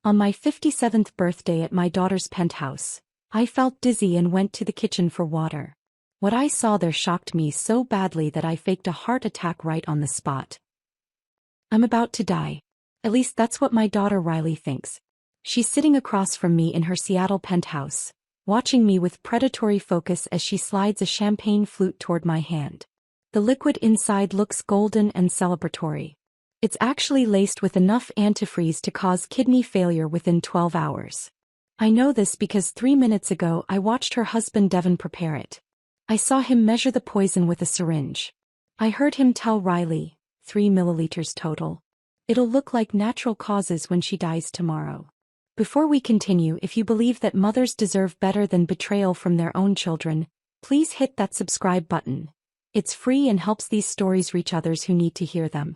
On my 57th birthday at my daughter's penthouse, I felt dizzy and went to the kitchen for water. What I saw there shocked me so badly that I faked a heart attack right on the spot. I'm about to die. At least that's what my daughter Riley thinks. She's sitting across from me in her Seattle penthouse, watching me with predatory focus as she slides a champagne flute toward my hand. The liquid inside looks golden and celebratory. It's actually laced with enough antifreeze to cause kidney failure within 12 hours. I know this because 3 minutes ago I watched her husband Devin prepare it. I saw him measure the poison with a syringe. I heard him tell Riley, 3 milliliters total. It'll look like natural causes when she dies tomorrow. Before we continue, if you believe that mothers deserve better than betrayal from their own children, please hit that subscribe button. It's free and helps these stories reach others who need to hear them.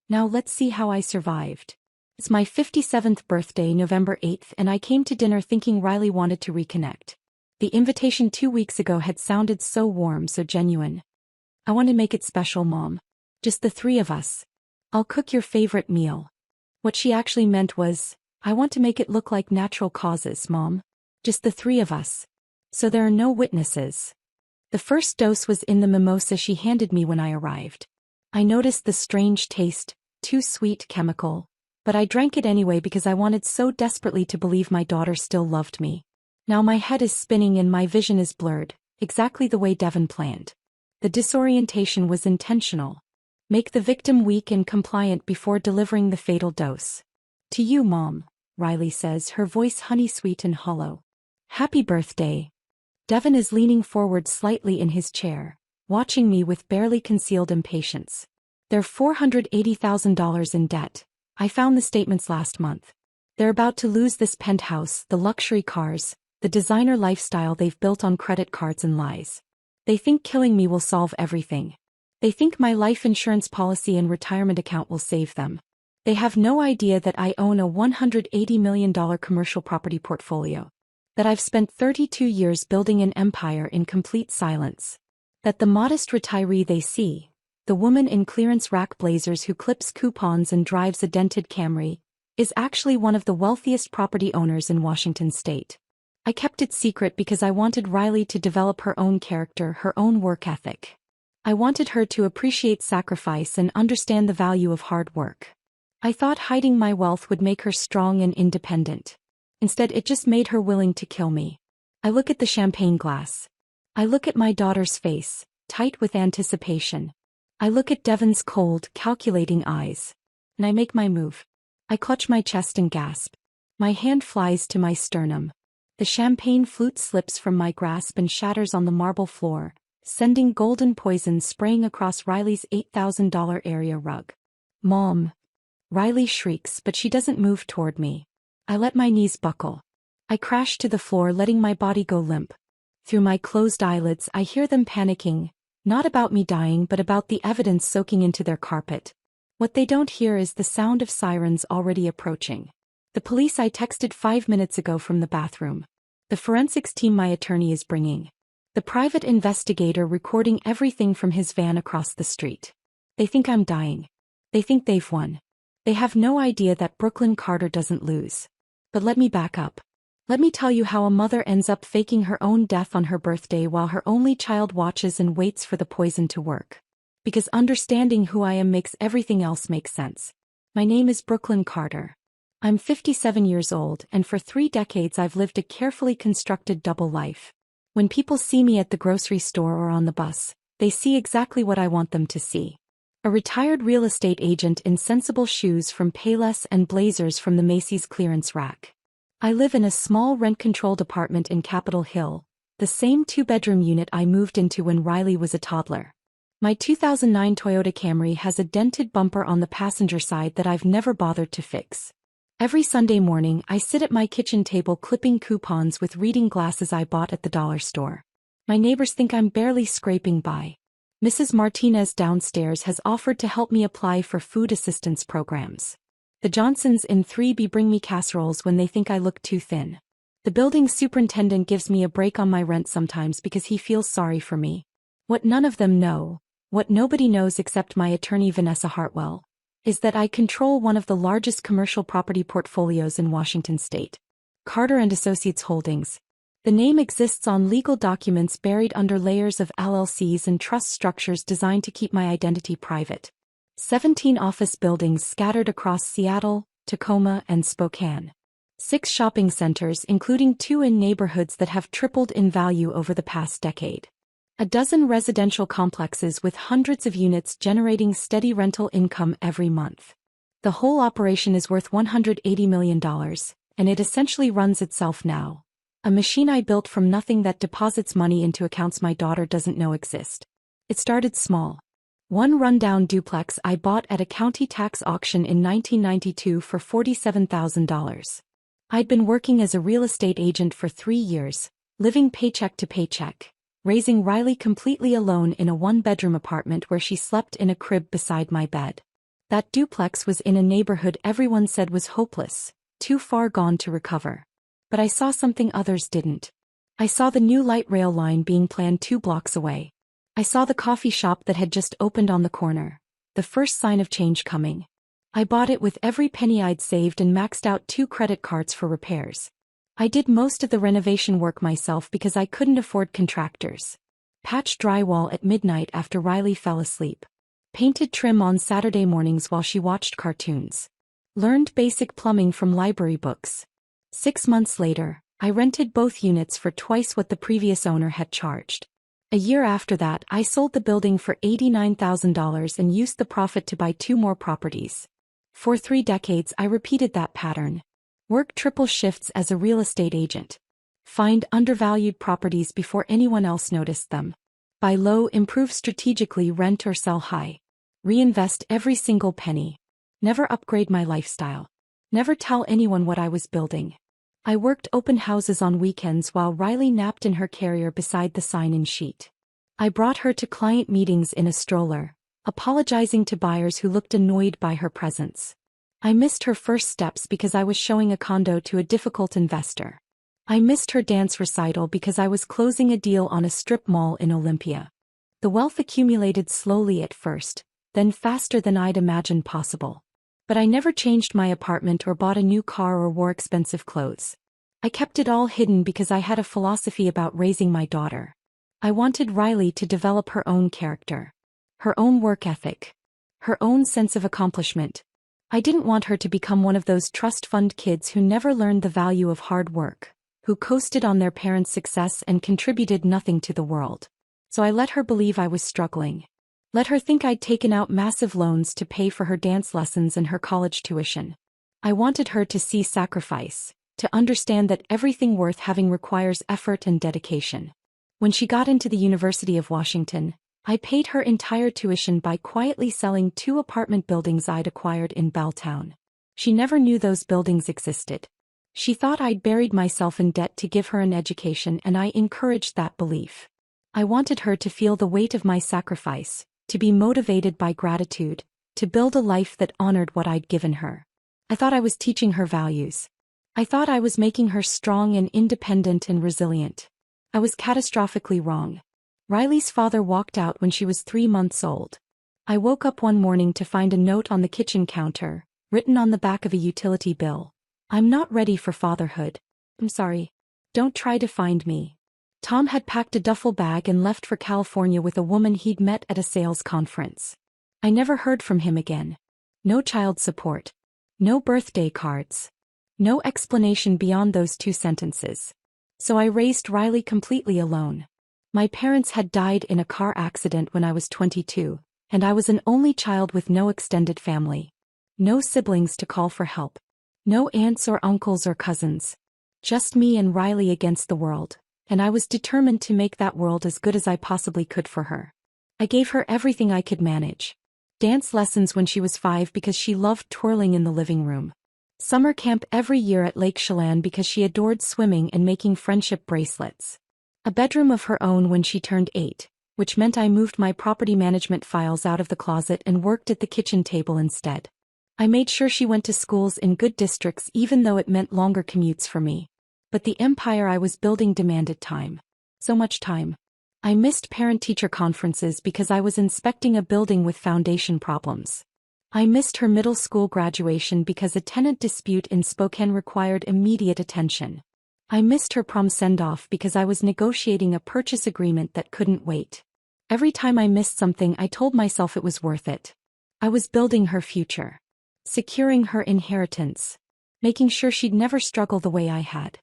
Now let's see how I survived. It's my 57th birthday, November 8th, and I came to dinner thinking Riley wanted to reconnect. The invitation 2 weeks ago had sounded so warm, so genuine. I want to make it special, Mom. Just the three of us. I'll cook your favorite meal. What she actually meant was, I want to make it look like natural causes, Mom. Just the three of us. So there are no witnesses. The first dose was in the mimosa she handed me when I arrived. I noticed the strange taste, too sweet, chemical, but I drank it anyway because I wanted so desperately to believe my daughter still loved me. Now my head is spinning and my vision is blurred, exactly the way Devin planned. The disorientation was intentional. Make the victim weak and compliant before delivering the fatal dose. To you, Mom, Riley says, her voice honey-sweet and hollow. Happy birthday. Devin is leaning forward slightly in his chair, watching me with barely concealed impatience. They're $480,000 in debt. I found the statements last month. They're about to lose this penthouse, the luxury cars, the designer lifestyle they've built on credit cards and lies. They think killing me will solve everything. They think my life insurance policy and retirement account will save them. They have no idea that I own a $180 million commercial property portfolio. That I've spent 32 years building an empire in complete silence. That the modest retiree they see, the woman in clearance rack blazers who clips coupons and drives a dented Camry, is actually one of the wealthiest property owners in Washington state. I kept it secret because I wanted Riley to develop her own character, her own work ethic. I wanted her to appreciate sacrifice and understand the value of hard work. I thought hiding my wealth would make her strong and independent. Instead, it just made her willing to kill me. I look at the champagne glass. I look at my daughter's face, tight with anticipation. I look at Devin's cold, calculating eyes. And I make my move. I clutch my chest and gasp. My hand flies to my sternum. The champagne flute slips from my grasp and shatters on the marble floor, sending golden poison spraying across Riley's $8,000 area rug. Mom. Riley shrieks, but she doesn't move toward me. I let my knees buckle. I crash to the floor, letting my body go limp. Through my closed eyelids, I hear them panicking, not about me dying but about the evidence soaking into their carpet. What they don't hear is the sound of sirens already approaching. The police I texted 5 minutes ago from the bathroom. The forensics team my attorney is bringing. The private investigator recording everything from his van across the street. They think I'm dying. They think they've won. They have no idea that Brooklyn Carter doesn't lose. But let me back up. Let me tell you how a mother ends up faking her own death on her birthday while her only child watches and waits for the poison to work. Because understanding who I am makes everything else make sense. My name is Brooklyn Carter. I'm 57 years old, and for 3 decades I've lived a carefully constructed double life. When people see me at the grocery store or on the bus, they see exactly what I want them to see. A retired real estate agent in sensible shoes from Payless and blazers from the Macy's clearance rack. I live in a small rent-controlled apartment in Capitol Hill, the same 2-bedroom unit I moved into when Riley was a toddler. My 2009 Toyota Camry has a dented bumper on the passenger side that I've never bothered to fix. Every Sunday morning I sit at my kitchen table clipping coupons with reading glasses I bought at the dollar store. My neighbors think I'm barely scraping by. Mrs. Martinez downstairs has offered to help me apply for food assistance programs. The Johnsons in 3B bring me casseroles when they think I look too thin. The building superintendent gives me a break on my rent sometimes because he feels sorry for me. What none of them know, what nobody knows except my attorney Vanessa Hartwell, is that I control one of the largest commercial property portfolios in Washington state. Carter and Associates Holdings. The name exists on legal documents buried under layers of LLCs and trust structures designed to keep my identity private. 17 office buildings scattered across Seattle, Tacoma, and Spokane. 6 shopping centers, including 2 in neighborhoods that have tripled in value over the past decade. A dozen residential complexes with hundreds of units generating steady rental income every month. The whole operation is worth $180 million, and it essentially runs itself now. A machine I built from nothing that deposits money into accounts my daughter doesn't know exist. It started small. One rundown duplex I bought at a county tax auction in 1992 for $47,000. I'd been working as a real estate agent for 3 years, living paycheck to paycheck, raising Riley completely alone in a 1-bedroom apartment where she slept in a crib beside my bed. That duplex was in a neighborhood everyone said was hopeless, too far gone to recover. But I saw something others didn't. I saw the new light rail line being planned 2 blocks away. I saw the coffee shop that had just opened on the corner, the first sign of change coming. I bought it with every penny I'd saved and maxed out 2 credit cards for repairs. I did most of the renovation work myself because I couldn't afford contractors. Patched drywall at midnight after Riley fell asleep. Painted trim on Saturday mornings while she watched cartoons. Learned basic plumbing from library books. 6 months later, I rented both units for twice what the previous owner had charged. A year after that, I sold the building for $89,000 and used the profit to buy 2 more properties. For 3 decades, I repeated that pattern. Work triple shifts as a real estate agent. Find undervalued properties before anyone else noticed them. Buy low, improve strategically, rent or sell high. Reinvest every single penny. Never upgrade my lifestyle. Never tell anyone what I was building. I worked open houses on weekends while Riley napped in her carrier beside the sign-in sheet. I brought her to client meetings in a stroller, apologizing to buyers who looked annoyed by her presence. I missed her first steps because I was showing a condo to a difficult investor. I missed her dance recital because I was closing a deal on a strip mall in Olympia. The wealth accumulated slowly at first, then faster than I'd imagined possible. But I never changed my apartment or bought a new car or wore expensive clothes. I kept it all hidden because I had a philosophy about raising my daughter. I wanted Riley to develop her own character, her own work ethic, her own sense of accomplishment. I didn't want her to become one of those trust fund kids who never learned the value of hard work, who coasted on their parents' success and contributed nothing to the world. So I let her believe I was struggling. Let her think I'd taken out massive loans to pay for her dance lessons and her college tuition. I wanted her to see sacrifice, to understand that everything worth having requires effort and dedication. When she got into the University of Washington, I paid her entire tuition by quietly selling 2 apartment buildings I'd acquired in Belltown. She never knew those buildings existed. She thought I'd buried myself in debt to give her an education, and I encouraged that belief. I wanted her to feel the weight of my sacrifice, to be motivated by gratitude, to build a life that honored what I'd given her. I thought I was teaching her values. I thought I was making her strong and independent and resilient. I was catastrophically wrong. Riley's father walked out when she was 3 months old. I woke up one morning to find a note on the kitchen counter, written on the back of a utility bill. I'm not ready for fatherhood. I'm sorry. Don't try to find me. Tom had packed a duffel bag and left for California with a woman he'd met at a sales conference. I never heard from him again. No child support. No birthday cards. No explanation beyond those 2 sentences. So I raised Riley completely alone. My parents had died in a car accident when I was 22, and I was an only child with no extended family. No siblings to call for help. No aunts or uncles or cousins. Just me and Riley against the world. And I was determined to make that world as good as I possibly could for her. I gave her everything I could manage. Dance lessons when she was 5 because she loved twirling in the living room. Summer camp every year at Lake Chelan because she adored swimming and making friendship bracelets. A bedroom of her own when she turned 8, which meant I moved my property management files out of the closet and worked at the kitchen table instead. I made sure she went to schools in good districts even though it meant longer commutes for me. But the empire I was building demanded time. So much time. I missed parent-teacher conferences because I was inspecting a building with foundation problems. I missed her middle school graduation because a tenant dispute in Spokane required immediate attention. I missed her prom send-off because I was negotiating a purchase agreement that couldn't wait. Every time I missed something, I told myself it was worth it. I was building her future. Securing her inheritance. Making sure she'd never struggle the way I had.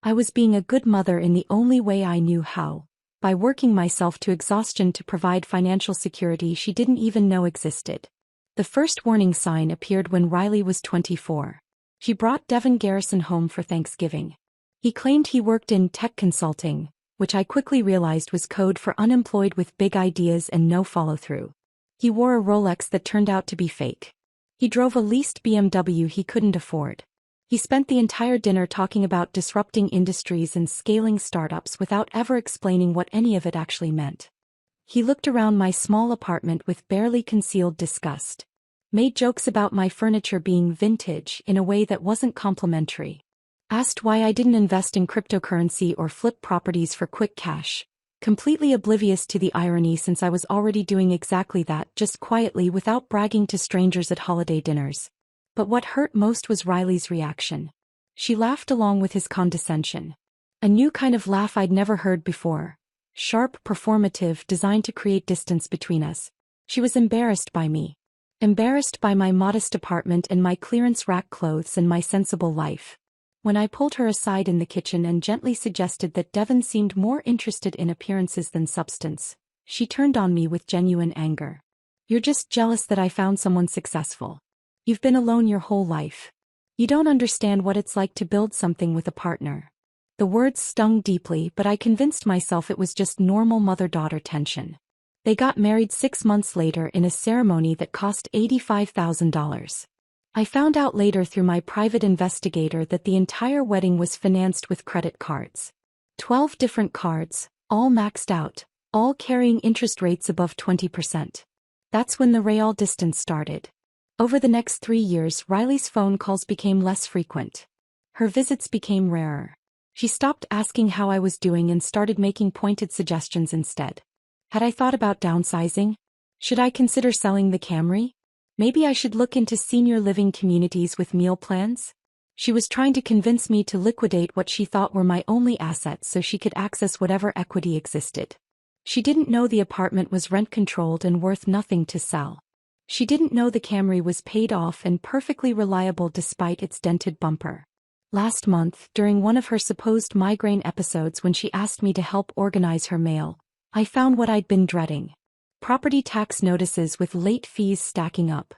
I was being a good mother in the only way I knew how, by working myself to exhaustion to provide financial security she didn't even know existed. The first warning sign appeared when Riley was 24. She brought Devin Garrison home for Thanksgiving. He claimed he worked in tech consulting, which I quickly realized was code for unemployed with big ideas and no follow-through. He wore a Rolex that turned out to be fake. He drove a leased BMW he couldn't afford. He spent the entire dinner talking about disrupting industries and scaling startups without ever explaining what any of it actually meant. He looked around my small apartment with barely concealed disgust. Made jokes about my furniture being vintage in a way that wasn't complimentary. Asked why I didn't invest in cryptocurrency or flip properties for quick cash. Completely oblivious to the irony since I was already doing exactly that, just quietly without bragging to strangers at holiday dinners. But what hurt most was Riley's reaction. She laughed along with his condescension. A new kind of laugh I'd never heard before. Sharp, performative, designed to create distance between us. She was embarrassed by me. Embarrassed by my modest apartment and my clearance rack clothes and my sensible life. When I pulled her aside in the kitchen and gently suggested that Devin seemed more interested in appearances than substance, she turned on me with genuine anger. You're just jealous that I found someone successful. You've been alone your whole life. You don't understand what it's like to build something with a partner. The words stung deeply, but I convinced myself it was just normal mother-daughter tension. They got married 6 months later in a ceremony that cost $85,000. I found out later through my private investigator that the entire wedding was financed with credit cards. 12 different cards, all maxed out, all carrying interest rates above 20%. That's when the real distance started. Over the next 3 years, Riley's phone calls became less frequent. Her visits became rarer. She stopped asking how I was doing and started making pointed suggestions instead. Had I thought about downsizing? Should I consider selling the Camry? Maybe I should look into senior living communities with meal plans? She was trying to convince me to liquidate what she thought were my only assets so she could access whatever equity existed. She didn't know the apartment was rent-controlled and worth nothing to sell. She didn't know the Camry was paid off and perfectly reliable despite its dented bumper. Last month, during one of her supposed migraine episodes when she asked me to help organize her mail, I found what I'd been dreading. Property tax notices with late fees stacking up.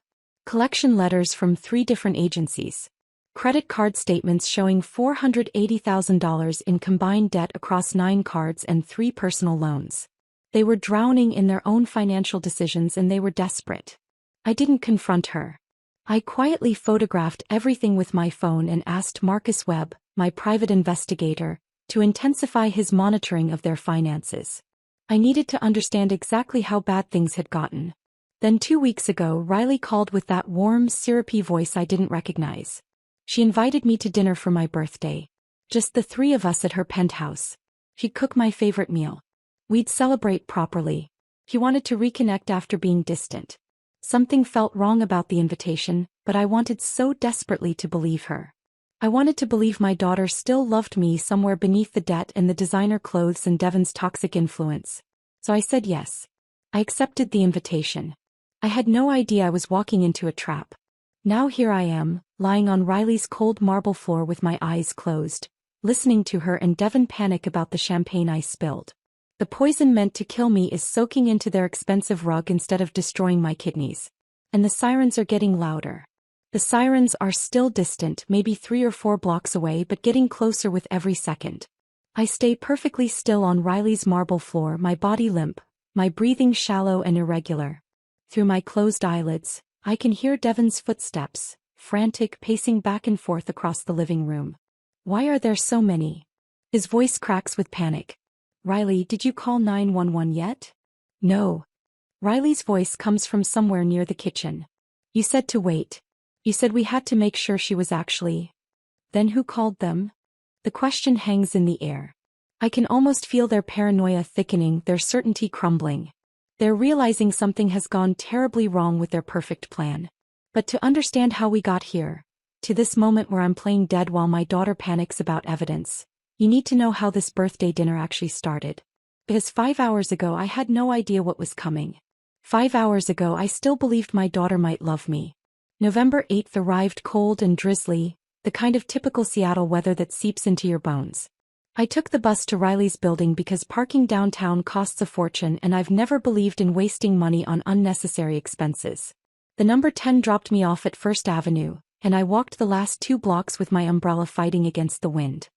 Collection letters from 3 different agencies. Credit card statements showing $480,000 in combined debt across 9 cards and 3 personal loans. They were drowning in their own financial decisions and they were desperate. I didn't confront her. I quietly photographed everything with my phone and asked Marcus Webb, my private investigator, to intensify his monitoring of their finances. I needed to understand exactly how bad things had gotten. Then 2 weeks ago, Riley called with that warm, syrupy voice I didn't recognize. She invited me to dinner for my birthday. Just the 3 of us at her penthouse. She'd cook my favorite meal. We'd celebrate properly. She wanted to reconnect after being distant. Something felt wrong about the invitation, but I wanted so desperately to believe her. I wanted to believe my daughter still loved me somewhere beneath the debt and the designer clothes and Devin's toxic influence. So I said yes. I accepted the invitation. I had no idea I was walking into a trap. Now here I am, lying on Riley's cold marble floor with my eyes closed, listening to her and Devin panic about the champagne I spilled. The poison meant to kill me is soaking into their expensive rug instead of destroying my kidneys. And the sirens are getting louder. The sirens are still distant, maybe 3 or 4 blocks away, but getting closer with every second. I stay perfectly still on Riley's marble floor, my body limp, my breathing shallow and irregular. Through my closed eyelids, I can hear Devin's footsteps, frantic, pacing back and forth across the living room. Why are there so many? His voice cracks with panic. Riley, did you call 911 yet? No. Riley's voice comes from somewhere near the kitchen. You said to wait. You said we had to make sure she was actually. Then who called them? The question hangs in the air. I can almost feel their paranoia thickening, their certainty crumbling. They're realizing something has gone terribly wrong with their perfect plan. But to understand how we got here, to this moment where I'm playing dead while my daughter panics about evidence, you need to know how this birthday dinner actually started. Because 5 hours ago I had no idea what was coming. 5 hours ago I still believed my daughter might love me. November 8th arrived cold and drizzly, the kind of typical Seattle weather that seeps into your bones. I took the bus to Riley's building because parking downtown costs a fortune and I've never believed in wasting money on unnecessary expenses. The number 10 dropped me off at First Avenue, and I walked the last 2 blocks with my umbrella fighting against the wind.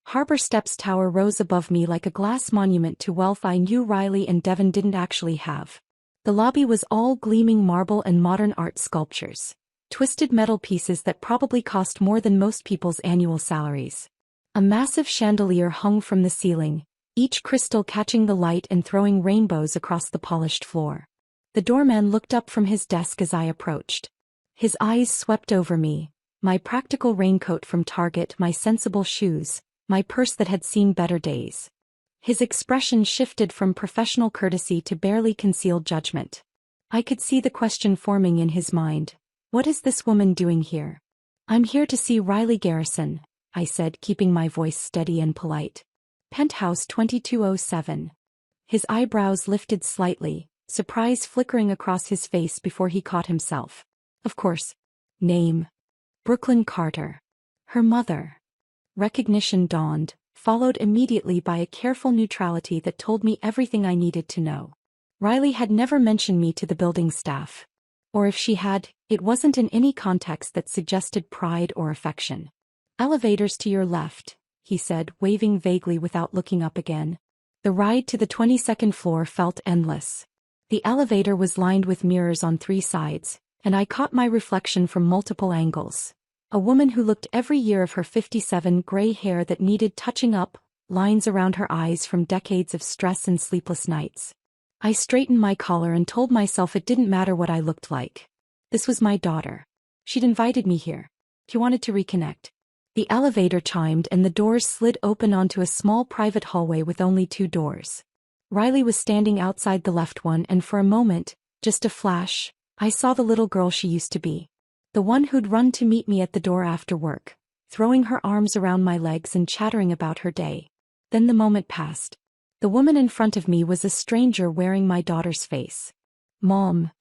Harbor Steps Tower rose above me like a glass monument to wealth I knew Riley and Devin didn't actually have. The lobby was all gleaming marble and modern art sculptures, twisted metal pieces that probably cost more than most people's annual salaries. A massive chandelier hung from the ceiling, each crystal catching the light and throwing rainbows across the polished floor. The doorman looked up from his desk as I approached. His eyes swept over me, my practical raincoat from Target, my sensible shoes, my purse that had seen better days. His expression shifted from professional courtesy to barely concealed judgment. I could see the question forming in his mind. What is this woman doing here? I'm here to see Riley Garrison, I said, keeping my voice steady and polite. Penthouse 2207. His eyebrows lifted slightly, surprise flickering across his face before he caught himself. Of course. Name. Brooklyn Carter. Her mother. Recognition dawned, followed immediately by a careful neutrality that told me everything I needed to know. Riley had never mentioned me to the building staff. Or if she had, it wasn't in any context that suggested pride or affection. Elevators to your left, he said, waving vaguely without looking up again. The ride to the 22nd floor felt endless. The elevator was lined with mirrors on 3 sides, and I caught my reflection from multiple angles. A woman who looked every year of her 57, gray hair that needed touching up, lines around her eyes from decades of stress and sleepless nights. I straightened my collar and told myself it didn't matter what I looked like. This was my daughter. She'd invited me here. She wanted to reconnect. The elevator chimed and the doors slid open onto a small private hallway with only 2 doors. Riley was standing outside the left one, and for a moment, just a flash, I saw the little girl she used to be. The one who'd run to meet me at the door after work, throwing her arms around my legs and chattering about her day. Then the moment passed. The woman in front of me was a stranger wearing my daughter's face. Mom.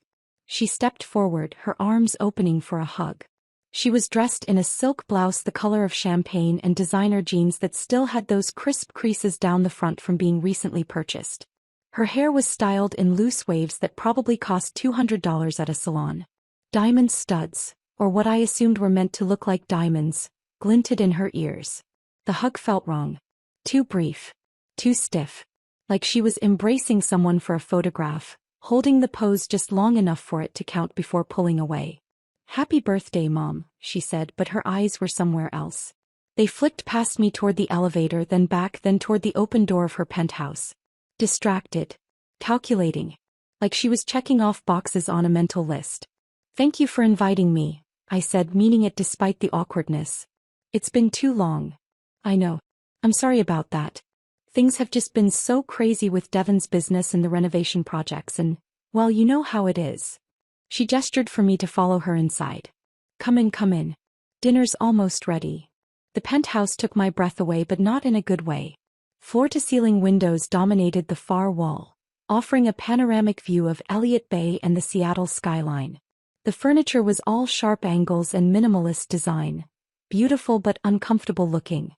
She stepped forward, her arms opening for a hug. She was dressed in a silk blouse the color of champagne and designer jeans that still had those crisp creases down the front from being recently purchased. Her hair was styled in loose waves that probably cost $200 at a salon. Diamond studs, or what I assumed were meant to look like diamonds, glinted in her ears. The hug felt wrong. Too brief. Too stiff. Like she was embracing someone for a photograph, holding the pose just long enough for it to count before pulling away. Happy birthday, Mom, she said, but her eyes were somewhere else. They flicked past me toward the elevator, then back, then toward the open door of her penthouse. Distracted. Calculating. Like she was checking off boxes on a mental list. Thank you for inviting me, I said, meaning it despite the awkwardness. It's been too long. I know. I'm sorry about that. Things have just been so crazy with Devin's business and the renovation projects and, well, you know how it is. She gestured for me to follow her inside. Come in, come in. Dinner's almost ready. The penthouse took my breath away, but not in a good way. Floor-to-ceiling windows dominated the far wall, offering a panoramic view of Elliott Bay and the Seattle skyline. The furniture was all sharp angles and minimalist design, beautiful but uncomfortable looking.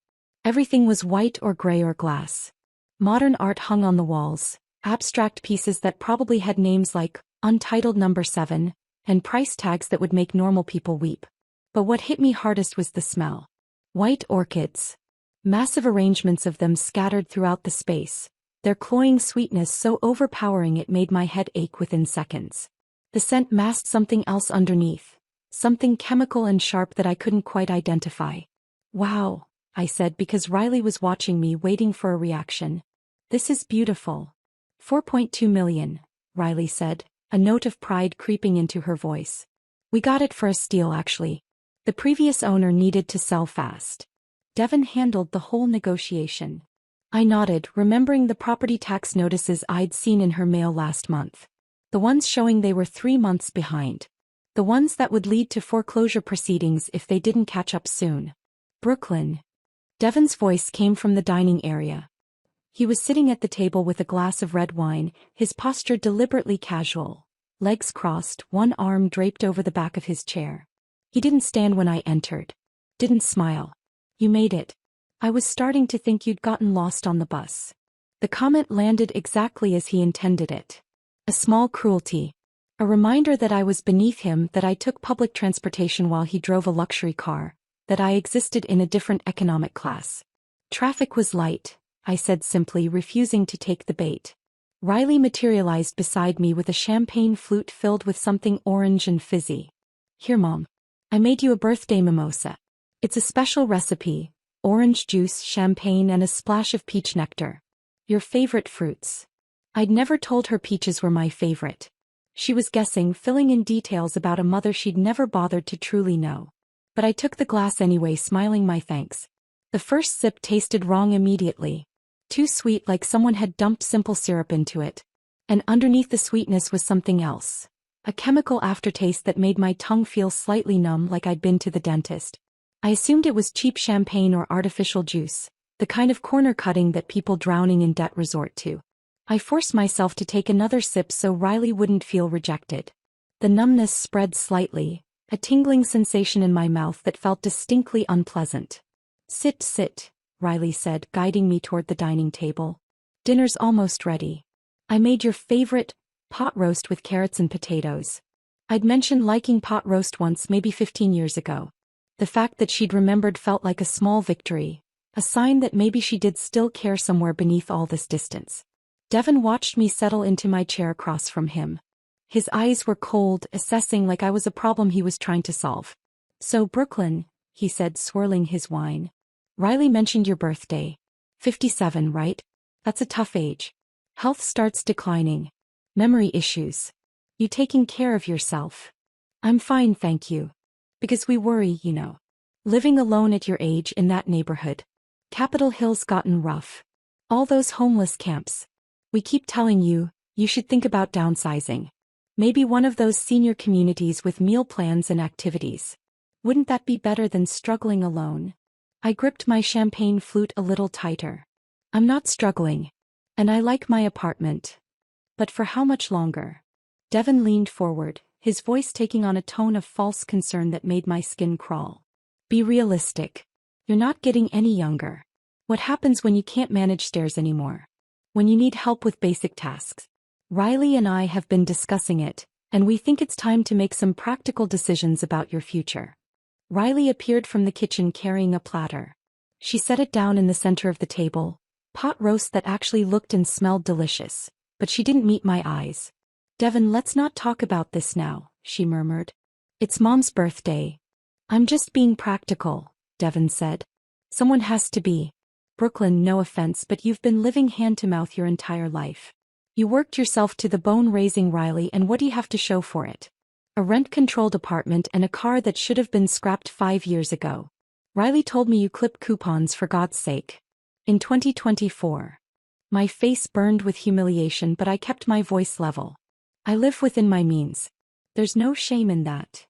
Everything was white or gray or glass. Modern art hung on the walls, abstract pieces that probably had names like Untitled Number 7, and price tags that would make normal people weep. But what hit me hardest was the smell. White orchids. Massive arrangements of them scattered throughout the space, their cloying sweetness so overpowering it made my head ache within seconds. The scent masked something else underneath, something chemical and sharp that I couldn't quite identify. Wow, I said because Riley was watching me, waiting for a reaction. This is beautiful. 4.2 million, Riley said, a note of pride creeping into her voice. We got it for a steal, actually. The previous owner needed to sell fast. Devin handled the whole negotiation. I nodded, remembering the property tax notices I'd seen in her mail last month. The ones showing they were 3 months behind. The ones that would lead to foreclosure proceedings if they didn't catch up soon. Brooklyn. Devon's voice came from the dining area. He was sitting at the table with a glass of red wine, his posture deliberately casual. Legs crossed, one arm draped over the back of his chair. He didn't stand when I entered. Didn't smile. You made it. I was starting to think you'd gotten lost on the bus. The comment landed exactly as he intended it. A small cruelty. A reminder that I was beneath him, that I took public transportation while he drove a luxury car, that I existed in a different economic class. Traffic was light, I said simply, refusing to take the bait. Riley materialized beside me with a champagne flute filled with something orange and fizzy. Here, Mom. I made you a birthday mimosa. It's a special recipe, orange juice, champagne, and a splash of peach nectar. Your favorite fruits. I'd never told her peaches were my favorite. She was guessing, filling in details about a mother she'd never bothered to truly know. But I took the glass anyway, smiling my thanks. The first sip tasted wrong immediately. Too sweet, like someone had dumped simple syrup into it. And underneath the sweetness was something else. A chemical aftertaste that made my tongue feel slightly numb, like I'd been to the dentist. I assumed it was cheap champagne or artificial juice, the kind of corner cutting that people drowning in debt resort to. I forced myself to take another sip so Riley wouldn't feel rejected. The numbness spread slightly, a tingling sensation in my mouth that felt distinctly unpleasant. Sit, Riley said, guiding me toward the dining table. Dinner's almost ready. I made your favorite pot roast with carrots and potatoes. I'd mentioned liking pot roast once, maybe 15 years ago. The fact that she'd remembered felt like a small victory, a sign that maybe she did still care somewhere beneath all this distance. Devon watched me settle into my chair across from him. His eyes were cold, assessing like I was a problem he was trying to solve. So Brooklyn, he said, swirling his wine. Riley mentioned your birthday. 57, right? That's a tough age. Health starts declining. Memory issues. You taking care of yourself? I'm fine, thank you. Because we worry, you know. Living alone at your age in that neighborhood. Capitol Hill's gotten rough. All those homeless camps. We keep telling you, you should think about downsizing. Maybe one of those senior communities with meal plans and activities. Wouldn't that be better than struggling alone? I gripped my champagne flute a little tighter. I'm not struggling. And I like my apartment. But for how much longer? Devon leaned forward, his voice taking on a tone of false concern that made my skin crawl. Be realistic. You're not getting any younger. What happens when you can't manage stairs anymore? When you need help with basic tasks? Riley and I have been discussing it, and we think it's time to make some practical decisions about your future. Riley appeared from the kitchen carrying a platter. She set it down in the center of the table, pot roast that actually looked and smelled delicious, but she didn't meet my eyes. Devon, let's not talk about this now, she murmured. It's Mom's birthday. I'm just being practical, Devon said. Someone has to be. Brooklyn, no offense, but you've been living hand-to-mouth your entire life. You worked yourself to the bone raising Riley, and what do you have to show for it? A rent-controlled apartment and a car that should have been scrapped 5 years ago. Riley told me you clip coupons, for God's sake. In 2024. My face burned with humiliation, but I kept my voice level. I live within my means. There's no shame in that.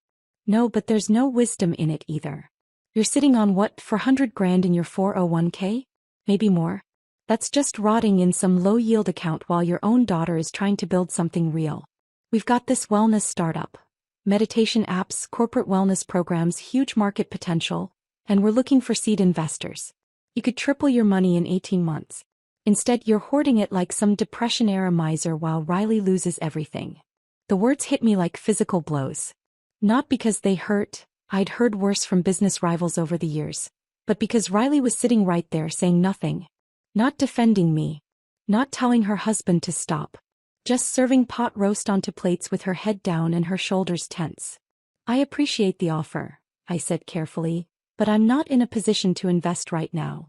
No, but there's no wisdom in it either. You're sitting on what, $400,000 in your 401k? Maybe more? That's just rotting in some low-yield account while your own daughter is trying to build something real. We've got this wellness startup. Meditation apps, corporate wellness programs, huge market potential, and we're looking for seed investors. You could triple your money in 18 months. Instead, you're hoarding it like some Depression-era miser while Riley loses everything. The words hit me like physical blows. Not because they hurt, I'd heard worse from business rivals over the years, but because Riley was sitting right there saying nothing. Not defending me. Not telling her husband to stop. Just serving pot roast onto plates with her head down and her shoulders tense. I appreciate the offer, I said carefully, but I'm not in a position to invest right now.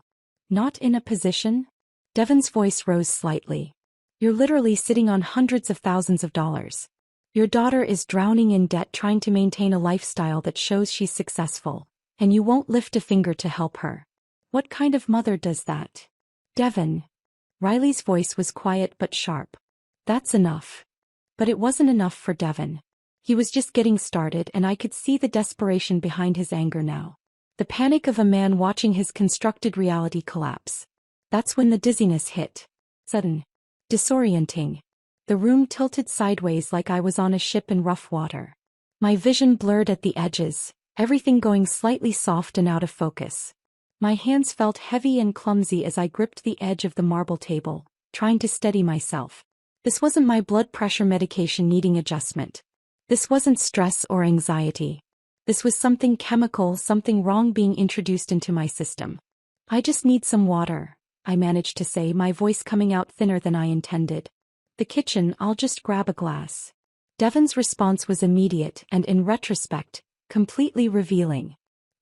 Not in a position? Devon's voice rose slightly. You're literally sitting on hundreds of thousands of dollars. Your daughter is drowning in debt trying to maintain a lifestyle that shows she's successful, and you won't lift a finger to help her. What kind of mother does that? Devon. Riley's voice was quiet but sharp. That's enough. But it wasn't enough for Devon. He was just getting started and I could see the desperation behind his anger now. The panic of a man watching his constructed reality collapse. That's when the dizziness hit. Sudden. Disorienting. The room tilted sideways like I was on a ship in rough water. My vision blurred at the edges, everything going slightly soft and out of focus. My hands felt heavy and clumsy as I gripped the edge of the marble table, trying to steady myself. This wasn't my blood pressure medication needing adjustment. This wasn't stress or anxiety. This was something chemical, something wrong being introduced into my system. I just need some water, I managed to say, my voice coming out thinner than I intended. The kitchen, I'll just grab a glass. Devon's response was immediate and, in retrospect, completely revealing.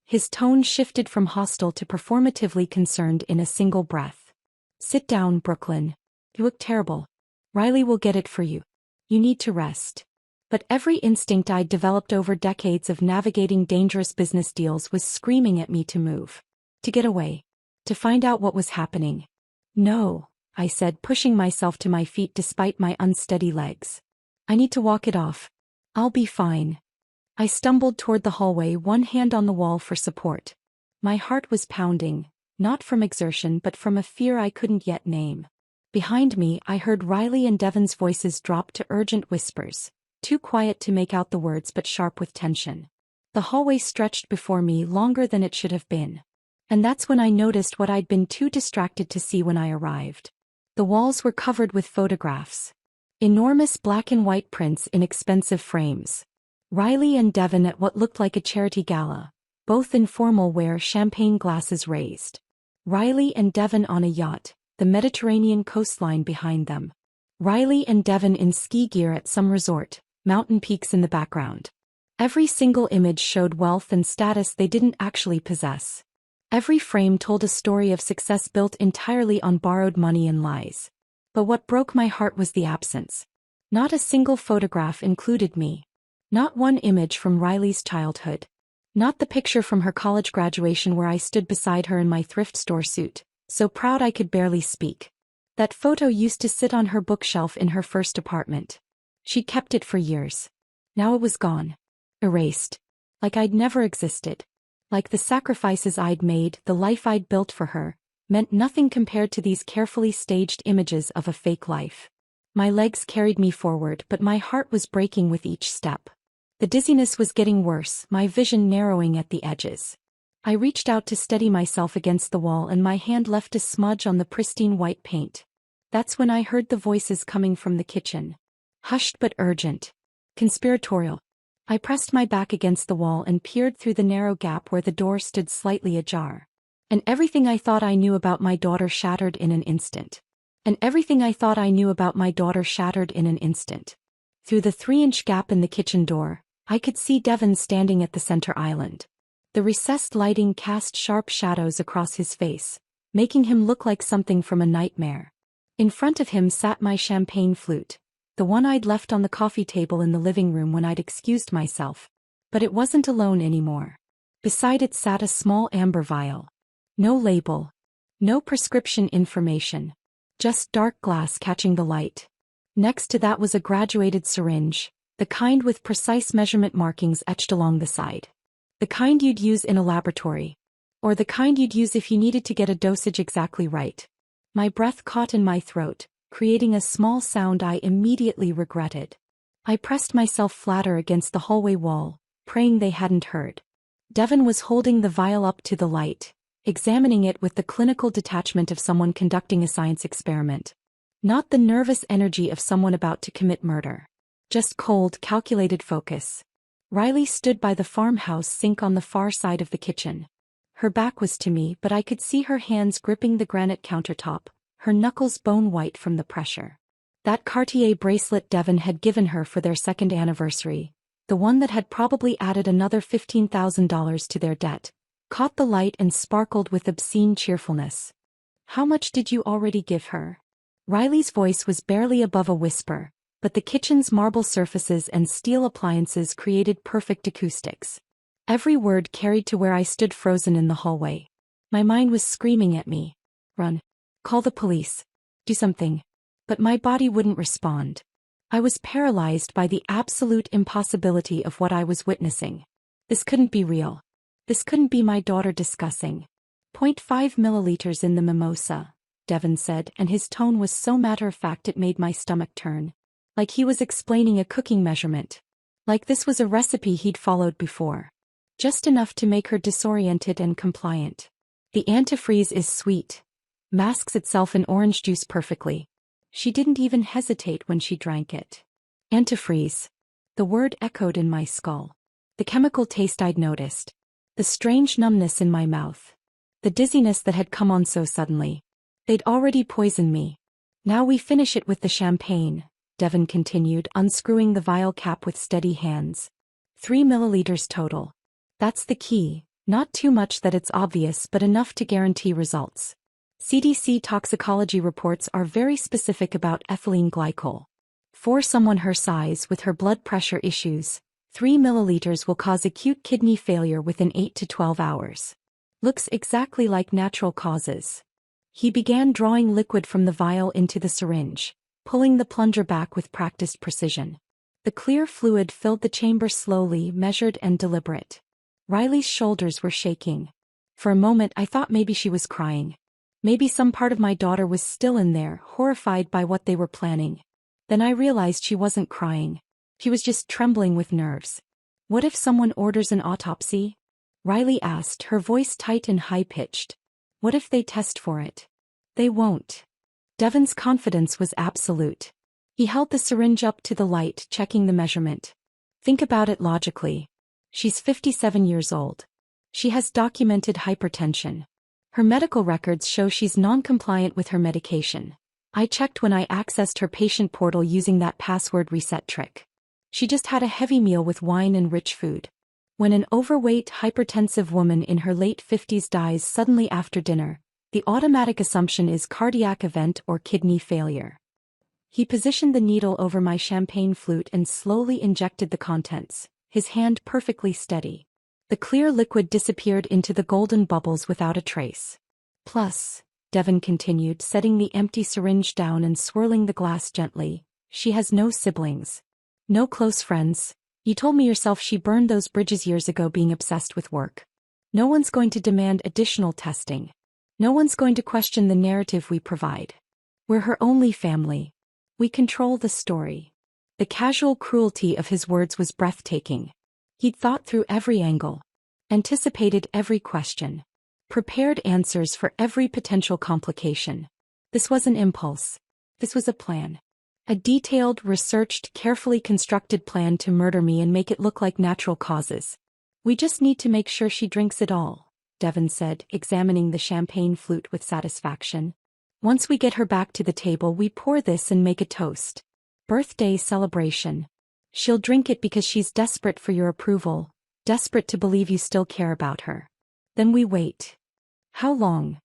His tone shifted from hostile to performatively concerned in a single breath. Sit down, Brooklyn. You look terrible. Riley will get it for you. You need to rest. But every instinct I'd developed over decades of navigating dangerous business deals was screaming at me to move. To get away. To find out what was happening. No, I said, pushing myself to my feet despite my unsteady legs. I need to walk it off. I'll be fine. I stumbled toward the hallway, one hand on the wall for support. My heart was pounding, not from exertion but from a fear I couldn't yet name. Behind me, I heard Riley and Devon's voices drop to urgent whispers, too quiet to make out the words but sharp with tension. The hallway stretched before me longer than it should have been. And that's when I noticed what I'd been too distracted to see when I arrived. The walls were covered with photographs. Enormous black and white prints in expensive frames. Riley and Devon at what looked like a charity gala, both in formal wear, champagne glasses raised. Riley and Devon on a yacht, the Mediterranean coastline behind them. Riley and Devon in ski gear at some resort, mountain peaks in the background. Every single image showed wealth and status they didn't actually possess. Every frame told a story of success built entirely on borrowed money and lies. But what broke my heart was the absence. Not a single photograph included me. Not one image from Riley's childhood. Not the picture from her college graduation where I stood beside her in my thrift store suit, so proud I could barely speak. That photo used to sit on her bookshelf in her first apartment. She'd kept it for years. Now it was gone. Erased. Like I'd never existed. Like the sacrifices I'd made, the life I'd built for her, meant nothing compared to these carefully staged images of a fake life. My legs carried me forward, but my heart was breaking with each step. The dizziness was getting worse, my vision narrowing at the edges. I reached out to steady myself against the wall and my hand left a smudge on the pristine white paint. That's when I heard the voices coming from the kitchen. Hushed but urgent. Conspiratorial. I pressed my back against the wall and peered through the narrow gap where the door stood slightly ajar. And everything I thought I knew about my daughter shattered in an instant. And everything I thought I knew about my daughter shattered in an instant. Through the 3-inch gap in the kitchen door, I could see Devon standing at the center island. The recessed lighting cast sharp shadows across his face, making him look like something from a nightmare. In front of him sat my champagne flute, the one I'd left on the coffee table in the living room when I'd excused myself. But it wasn't alone anymore. Beside it sat a small amber vial. No label. No prescription information. Just dark glass catching the light. Next to that was a graduated syringe, the kind with precise measurement markings etched along the side. The kind you'd use in a laboratory. Or the kind you'd use if you needed to get a dosage exactly right. My breath caught in my throat, creating a small sound I immediately regretted. I pressed myself flatter against the hallway wall, praying they hadn't heard. Devon was holding the vial up to the light, examining it with the clinical detachment of someone conducting a science experiment. Not the nervous energy of someone about to commit murder. Just cold, calculated focus. Riley stood by the farmhouse sink on the far side of the kitchen. Her back was to me, but I could see her hands gripping the granite countertop, her knuckles bone-white from the pressure. That Cartier bracelet Devon had given her for their second anniversary, the one that had probably added another $15,000 to their debt, caught the light and sparkled with obscene cheerfulness. "How much did you already give her?" Riley's voice was barely above a whisper, but the kitchen's marble surfaces and steel appliances created perfect acoustics. Every word carried to where I stood frozen in the hallway. My mind was screaming at me. Run. Call the police. Do something. But my body wouldn't respond. I was paralyzed by the absolute impossibility of what I was witnessing. This couldn't be real. This couldn't be my daughter discussing. "zero point 0.5 milliliters in the mimosa," Devon said, and his tone was so matter-of-fact it made my stomach turn. Like he was explaining a cooking measurement. Like this was a recipe he'd followed before. Just enough to make her disoriented and compliant. "The antifreeze is sweet. Masks itself in orange juice perfectly." She didn't even hesitate when she drank it. Antifreeze. The word echoed in my skull. The chemical taste I'd noticed. The strange numbness in my mouth. The dizziness that had come on so suddenly. They'd already poisoned me. "Now we finish it with the champagne," Devon continued, unscrewing the vial cap with steady hands. 3 milliliters total. That's the key, not too much that it's obvious but enough to guarantee results. CDC toxicology reports are very specific about ethylene glycol. For someone her size with her blood pressure issues, 3 milliliters will cause acute kidney failure within 8 to 12 hours. Looks exactly like natural causes. He began drawing liquid from the vial into the syringe, pulling the plunger back with practiced precision. The clear fluid filled the chamber slowly, measured and deliberate. Riley's shoulders were shaking. For a moment I thought maybe she was crying. Maybe some part of my daughter was still in there, horrified by what they were planning. Then I realized she wasn't crying. She was just trembling with nerves. "What if someone orders an autopsy?" Riley asked, her voice tight and high-pitched. "What if they test for it?" "They won't." Devon's confidence was absolute. He held the syringe up to the light, checking the measurement. "Think about it logically. She's 57 years old. She has documented hypertension. Her medical records show she's non-compliant with her medication. I checked when I accessed her patient portal using that password reset trick. She just had a heavy meal with wine and rich food. When an overweight, hypertensive woman in her late 50s dies suddenly after dinner, the automatic assumption is cardiac event or kidney failure." He positioned the needle over my champagne flute and slowly injected the contents, his hand perfectly steady. The clear liquid disappeared into the golden bubbles without a trace. "Plus," Devon continued, setting the empty syringe down and swirling the glass gently, "she has no siblings. No close friends. You told me yourself she burned those bridges years ago being obsessed with work. No one's going to demand additional testing. No one's going to question the narrative we provide. We're her only family. We control the story." The casual cruelty of his words was breathtaking. He'd thought through every angle, anticipated every question, prepared answers for every potential complication. This was an impulse. This was a plan. A detailed, researched, carefully constructed plan to murder me and make it look like natural causes. "We just need to make sure she drinks it all," Devon said, examining the champagne flute with satisfaction. "Once we get her back to the table we pour this and make a toast. Birthday celebration. She'll drink it because she's desperate for your approval, desperate to believe you still care about her. Then we wait." "How long?"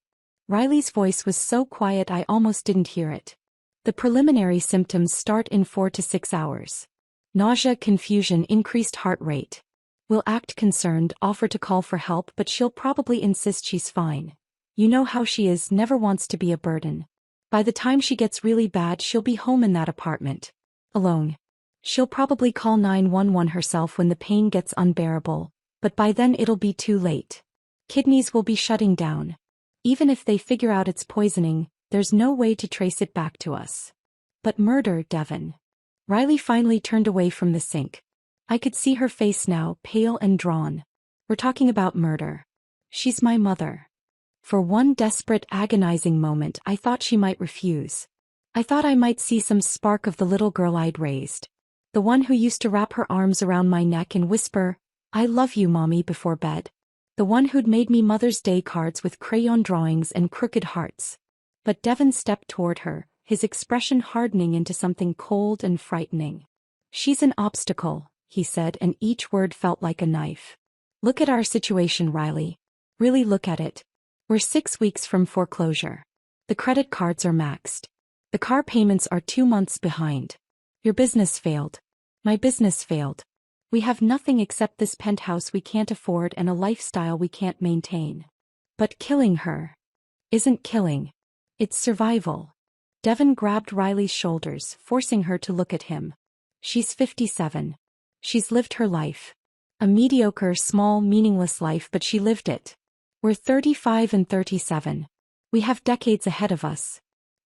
Riley's voice was so quiet I almost didn't hear it. "The preliminary symptoms start in 4 to 6 hours. Nausea, confusion, increased heart rate. We'll act concerned, offer to call for help, but she'll probably insist she's fine. You know how she is, never wants to be a burden. By the time she gets really bad she'll be home in that apartment. Alone. She'll probably call 911 herself when the pain gets unbearable, but by then it'll be too late. Kidneys will be shutting down. Even if they figure out it's poisoning, there's no way to trace it back to us." "But murder, Devon." Riley finally turned away from the sink. I could see her face now, pale and drawn. "We're talking about murder. She's my mother." For one desperate, agonizing moment I thought she might refuse. I thought I might see some spark of the little girl I'd raised. The one who used to wrap her arms around my neck and whisper, "I love you, Mommy," before bed. The one who'd made me Mother's Day cards with crayon drawings and crooked hearts. But Devon stepped toward her, his expression hardening into something cold and frightening. "She's an obstacle," he said, and each word felt like a knife. "Look at our situation, Riley. Really look at it. We're 6 weeks from foreclosure. The credit cards are maxed. The car payments are 2 months behind. Your business failed. My business failed. We have nothing except this penthouse we can't afford and a lifestyle we can't maintain. But killing her isn't killing. It's survival. Devon grabbed Riley's shoulders, forcing her to look at him. She's 57. She's lived her life. A mediocre, small, meaningless life, but she lived it. We're 35 and 37. We have decades ahead of us.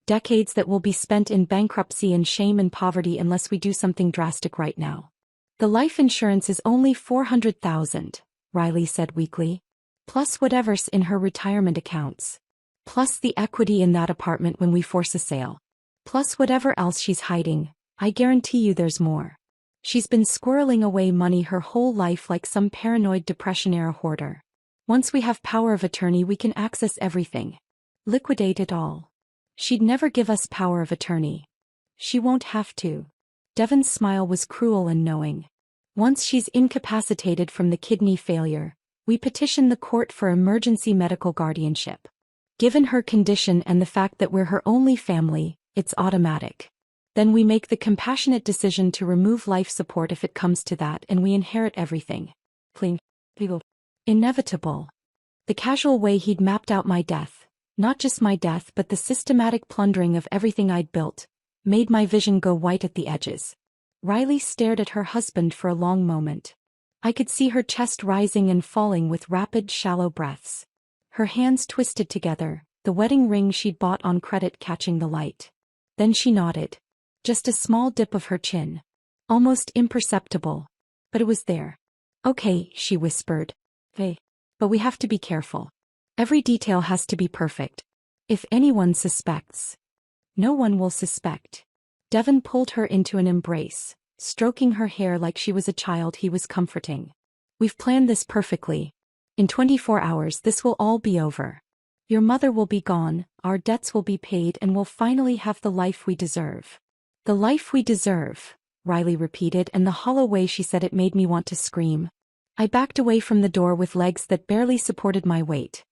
Decades that will be spent in bankruptcy and shame and poverty unless we do something drastic right now. The life insurance is only $400,000, Riley said weakly. Plus whatever's in her retirement accounts. Plus the equity in that apartment when we force a sale. Plus whatever else she's hiding. I guarantee you there's more. She's been squirreling away money her whole life like some paranoid Depression-era hoarder. Once we have power of attorney we can access everything. Liquidate it all. She'd never give us power of attorney. She won't have to. Devon's smile was cruel and knowing. Once she's incapacitated from the kidney failure, we petition the court for emergency medical guardianship. Given her condition and the fact that we're her only family, it's automatic. Then we make the compassionate decision to remove life support if it comes to that, and we inherit everything. Inevitable. The casual way he'd mapped out my death, not just my death but the systematic plundering of everything I'd built, made my vision go white at the edges. Riley stared at her husband for a long moment. I could see her chest rising and falling with rapid, shallow breaths. Her hands twisted together, the wedding ring she'd bought on credit catching the light. Then she nodded. Just a small dip of her chin. Almost imperceptible. But it was there. Okay, she whispered. Hey. But we have to be careful. Every detail has to be perfect. If anyone suspects, no one will suspect. Devon pulled her into an embrace, stroking her hair like she was a child he was comforting. We've planned this perfectly. In 24 hours this will all be over. Your mother will be gone, our debts will be paid, and we'll finally have the life we deserve. The life we deserve, Riley repeated, and the hollow way she said it made me want to scream. I backed away from the door with legs that barely supported my weight.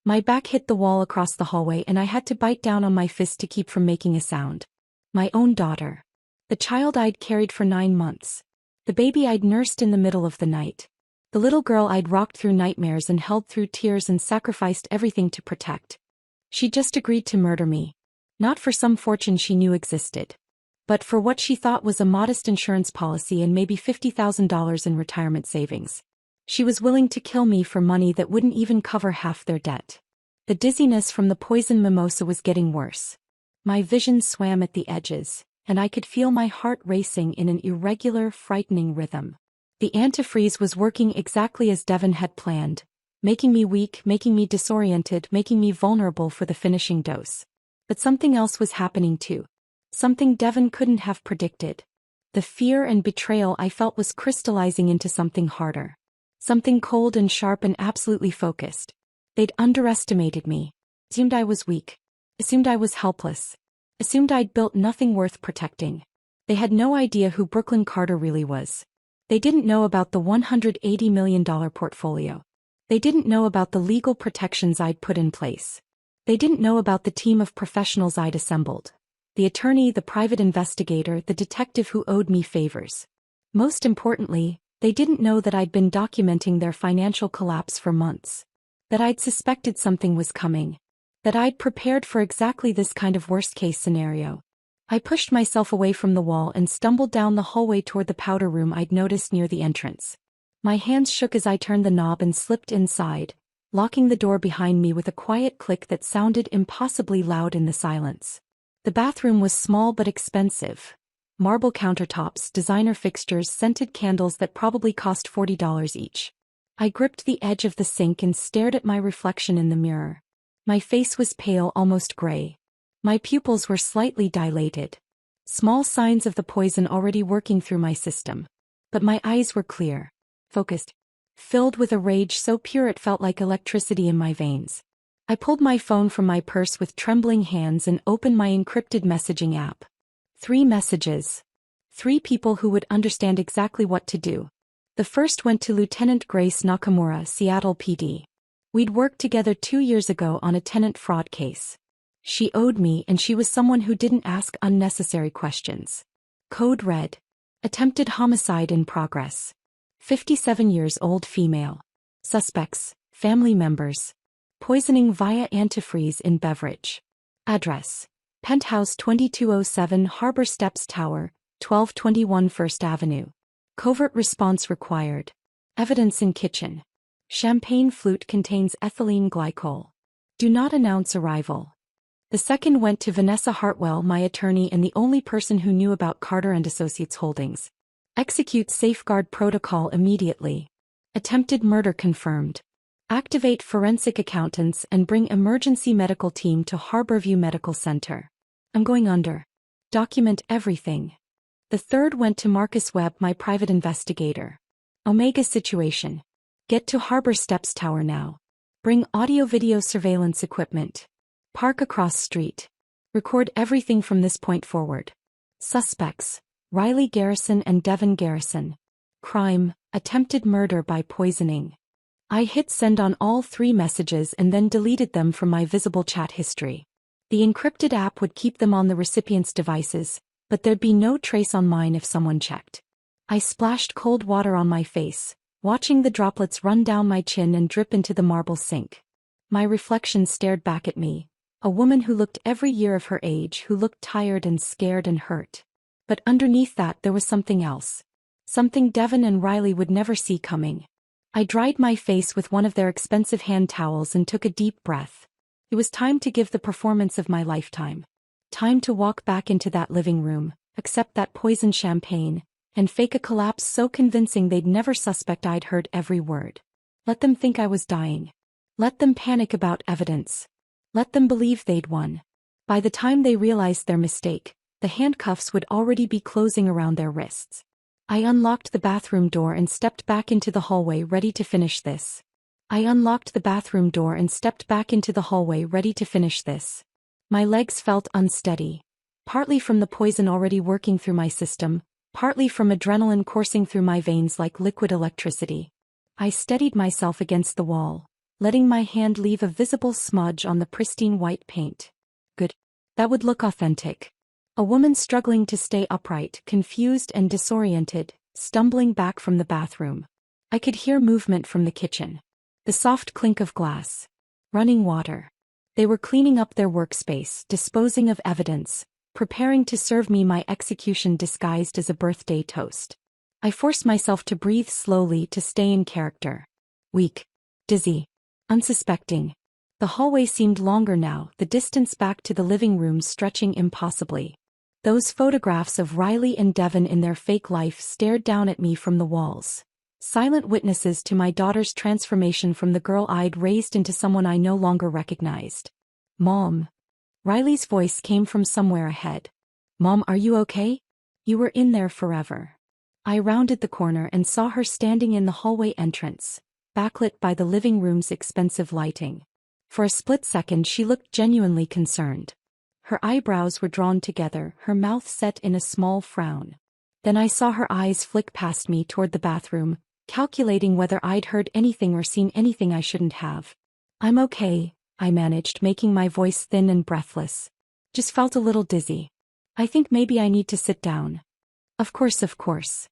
My back hit the wall across the hallway and I had to bite down on my fist to keep from making a sound. My own daughter. The child I'd carried for 9 months. The baby I'd nursed in the middle of the night. The little girl I'd rocked through nightmares and held through tears and sacrificed everything to protect. She just agreed to murder me. Not for some fortune she knew existed. But for what she thought was a modest insurance policy and maybe $50,000 in retirement savings. She was willing to kill me for money that wouldn't even cover half their debt. The dizziness from the poison mimosa was getting worse. My vision swam at the edges, and I could feel my heart racing in an irregular, frightening rhythm. The antifreeze was working exactly as Devon had planned, making me weak, making me disoriented, making me vulnerable for the finishing dose. But something else was happening too. Something Devon couldn't have predicted. The fear and betrayal I felt was crystallizing into something harder. Something cold and sharp and absolutely focused. They'd underestimated me. Assumed I was weak. Assumed I was helpless. Assumed I'd built nothing worth protecting. They had no idea who Brooklyn Carter really was. They didn't know about the $180 million portfolio. They didn't know about the legal protections I'd put in place. They didn't know about the team of professionals I'd assembled. The attorney, the private investigator, the detective who owed me favors. Most importantly, they didn't know that I'd been documenting their financial collapse for months. That I'd suspected something was coming. That I'd prepared for exactly this kind of worst-case scenario. I pushed myself away from the wall and stumbled down the hallway toward the powder room I'd noticed near the entrance. My hands shook as I turned the knob and slipped inside, locking the door behind me with a quiet click that sounded impossibly loud in the silence. The bathroom was small but expensive. Marble countertops, designer fixtures, scented candles that probably cost $40 each. I gripped the edge of the sink and stared at my reflection in the mirror. My face was pale, almost gray. My pupils were slightly dilated. Small signs of the poison already working through my system. But my eyes were clear, focused, filled with a rage so pure it felt like electricity in my veins. I pulled my phone from my purse with trembling hands and opened my encrypted messaging app. 3 messages. 3 people who would understand exactly what to do. The first went to Lieutenant Grace Nakamura, Seattle PD. We'd worked together 2 years ago on a tenant fraud case. She owed me, and she was someone who didn't ask unnecessary questions. Code red. Attempted homicide in progress. 57 years old female. Suspects, family members. Poisoning via antifreeze in beverage. Address. Penthouse 2207 Harbor Steps Tower, 1221 First Avenue. Covert response required. Evidence in kitchen. Champagne flute contains ethylene glycol. Do not announce arrival. The second went to Vanessa Hartwell, my attorney and the only person who knew about Carter and Associates Holdings. Execute safeguard protocol immediately. Attempted murder confirmed. Activate forensic accountants and bring emergency medical team to Harborview Medical Center. I'm going under. Document everything. The third went to Marcus Webb, my private investigator. Omega situation. Get to Harbor Steps Tower now. Bring audio-video surveillance equipment. Park across street. Record everything from this point forward. Suspects: Riley Garrison and Devin Garrison. Crime: attempted murder by poisoning. I hit send on all 3 messages and then deleted them from my visible chat history. The encrypted app would keep them on the recipient's devices, but there'd be no trace on mine if someone checked. I splashed cold water on my face, watching the droplets run down my chin and drip into the marble sink. My reflection stared back at me, a woman who looked every year of her age, who looked tired and scared and hurt. But underneath that there was something else. Something Devin and Riley would never see coming. I dried my face with one of their expensive hand towels and took a deep breath. It was time to give the performance of my lifetime. Time to walk back into that living room, accept that poisoned champagne, and fake a collapse so convincing they'd never suspect I'd heard every word. Let them think I was dying. Let them panic about evidence. Let them believe they'd won. By the time they realized their mistake, the handcuffs would already be closing around their wrists. I unlocked the bathroom door and stepped back into the hallway ready to finish this. I unlocked the bathroom door and stepped back into the hallway ready to finish this. My legs felt unsteady, partly from the poison already working through my system, partly from adrenaline coursing through my veins like liquid electricity. I steadied myself against the wall, letting my hand leave a visible smudge on the pristine white paint. Good. That would look authentic. A woman struggling to stay upright, confused and disoriented, stumbling back from the bathroom. I could hear movement from the kitchen. The soft clink of glass. Running water. They were cleaning up their workspace, disposing of evidence, preparing to serve me my execution disguised as a birthday toast. I forced myself to breathe slowly to stay in character. Weak. Dizzy. Unsuspecting. The hallway seemed longer now, the distance back to the living room stretching impossibly. Those photographs of Riley and Devin in their fake life stared down at me from the walls. Silent witnesses to my daughter's transformation from the girl I'd raised into someone I no longer recognized. Mom. Riley's voice came from somewhere ahead. Mom, are you okay? You were in there forever. I rounded the corner and saw her standing in the hallway entrance, backlit by the living room's expensive lighting. For a split second she looked genuinely concerned. Her eyebrows were drawn together, her mouth set in a small frown. Then I saw her eyes flick past me toward the bathroom, calculating whether I'd heard anything or seen anything I shouldn't have. I'm okay, I managed, making my voice thin and breathless. Just felt a little dizzy. I think maybe I need to sit down. Of course.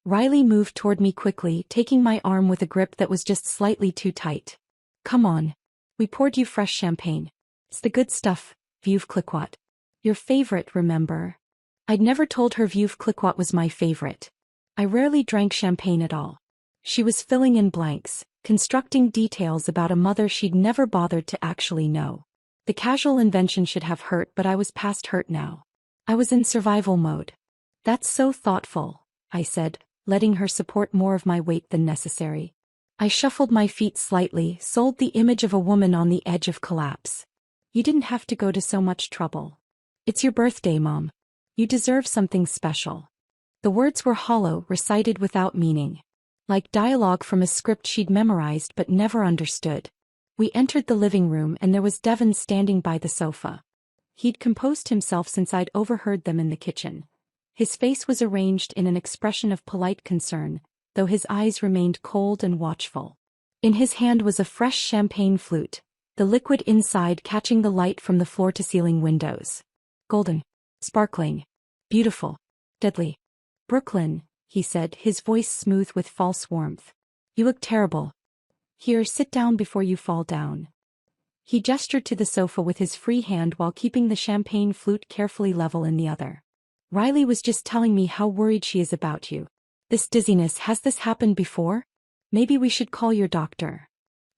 Riley moved toward me quickly, taking my arm with a grip that was just slightly too tight. Come on. We poured you fresh champagne. It's the good stuff, Veuve Clicquot. Your favorite, remember? I'd never told her Veuve Clicquot was my favorite. I rarely drank champagne at all. She was filling in blanks, constructing details about a mother she'd never bothered to actually know. The casual invention should have hurt, but I was past hurt now. I was in survival mode. That's so thoughtful, I said, letting her support more of my weight than necessary. I shuffled my feet slightly, sold the image of a woman on the edge of collapse. You didn't have to go to so much trouble. It's your birthday, Mom. You deserve something special. The words were hollow, recited without meaning. Like dialogue from a script she'd memorized but never understood. We entered the living room and there was Devin standing by the sofa. He'd composed himself since I'd overheard them in the kitchen. His face was arranged in an expression of polite concern, though his eyes remained cold and watchful. In his hand was a fresh champagne flute, the liquid inside catching the light from the floor-to-ceiling windows. Golden. Sparkling. Beautiful. Deadly. Brooklyn, he said, his voice smooth with false warmth. You look terrible. Here, sit down before you fall down. He gestured to the sofa with his free hand while keeping the champagne flute carefully level in the other. Riley was just telling me how worried she is about you. This dizziness, has this happened before? Maybe we should call your doctor.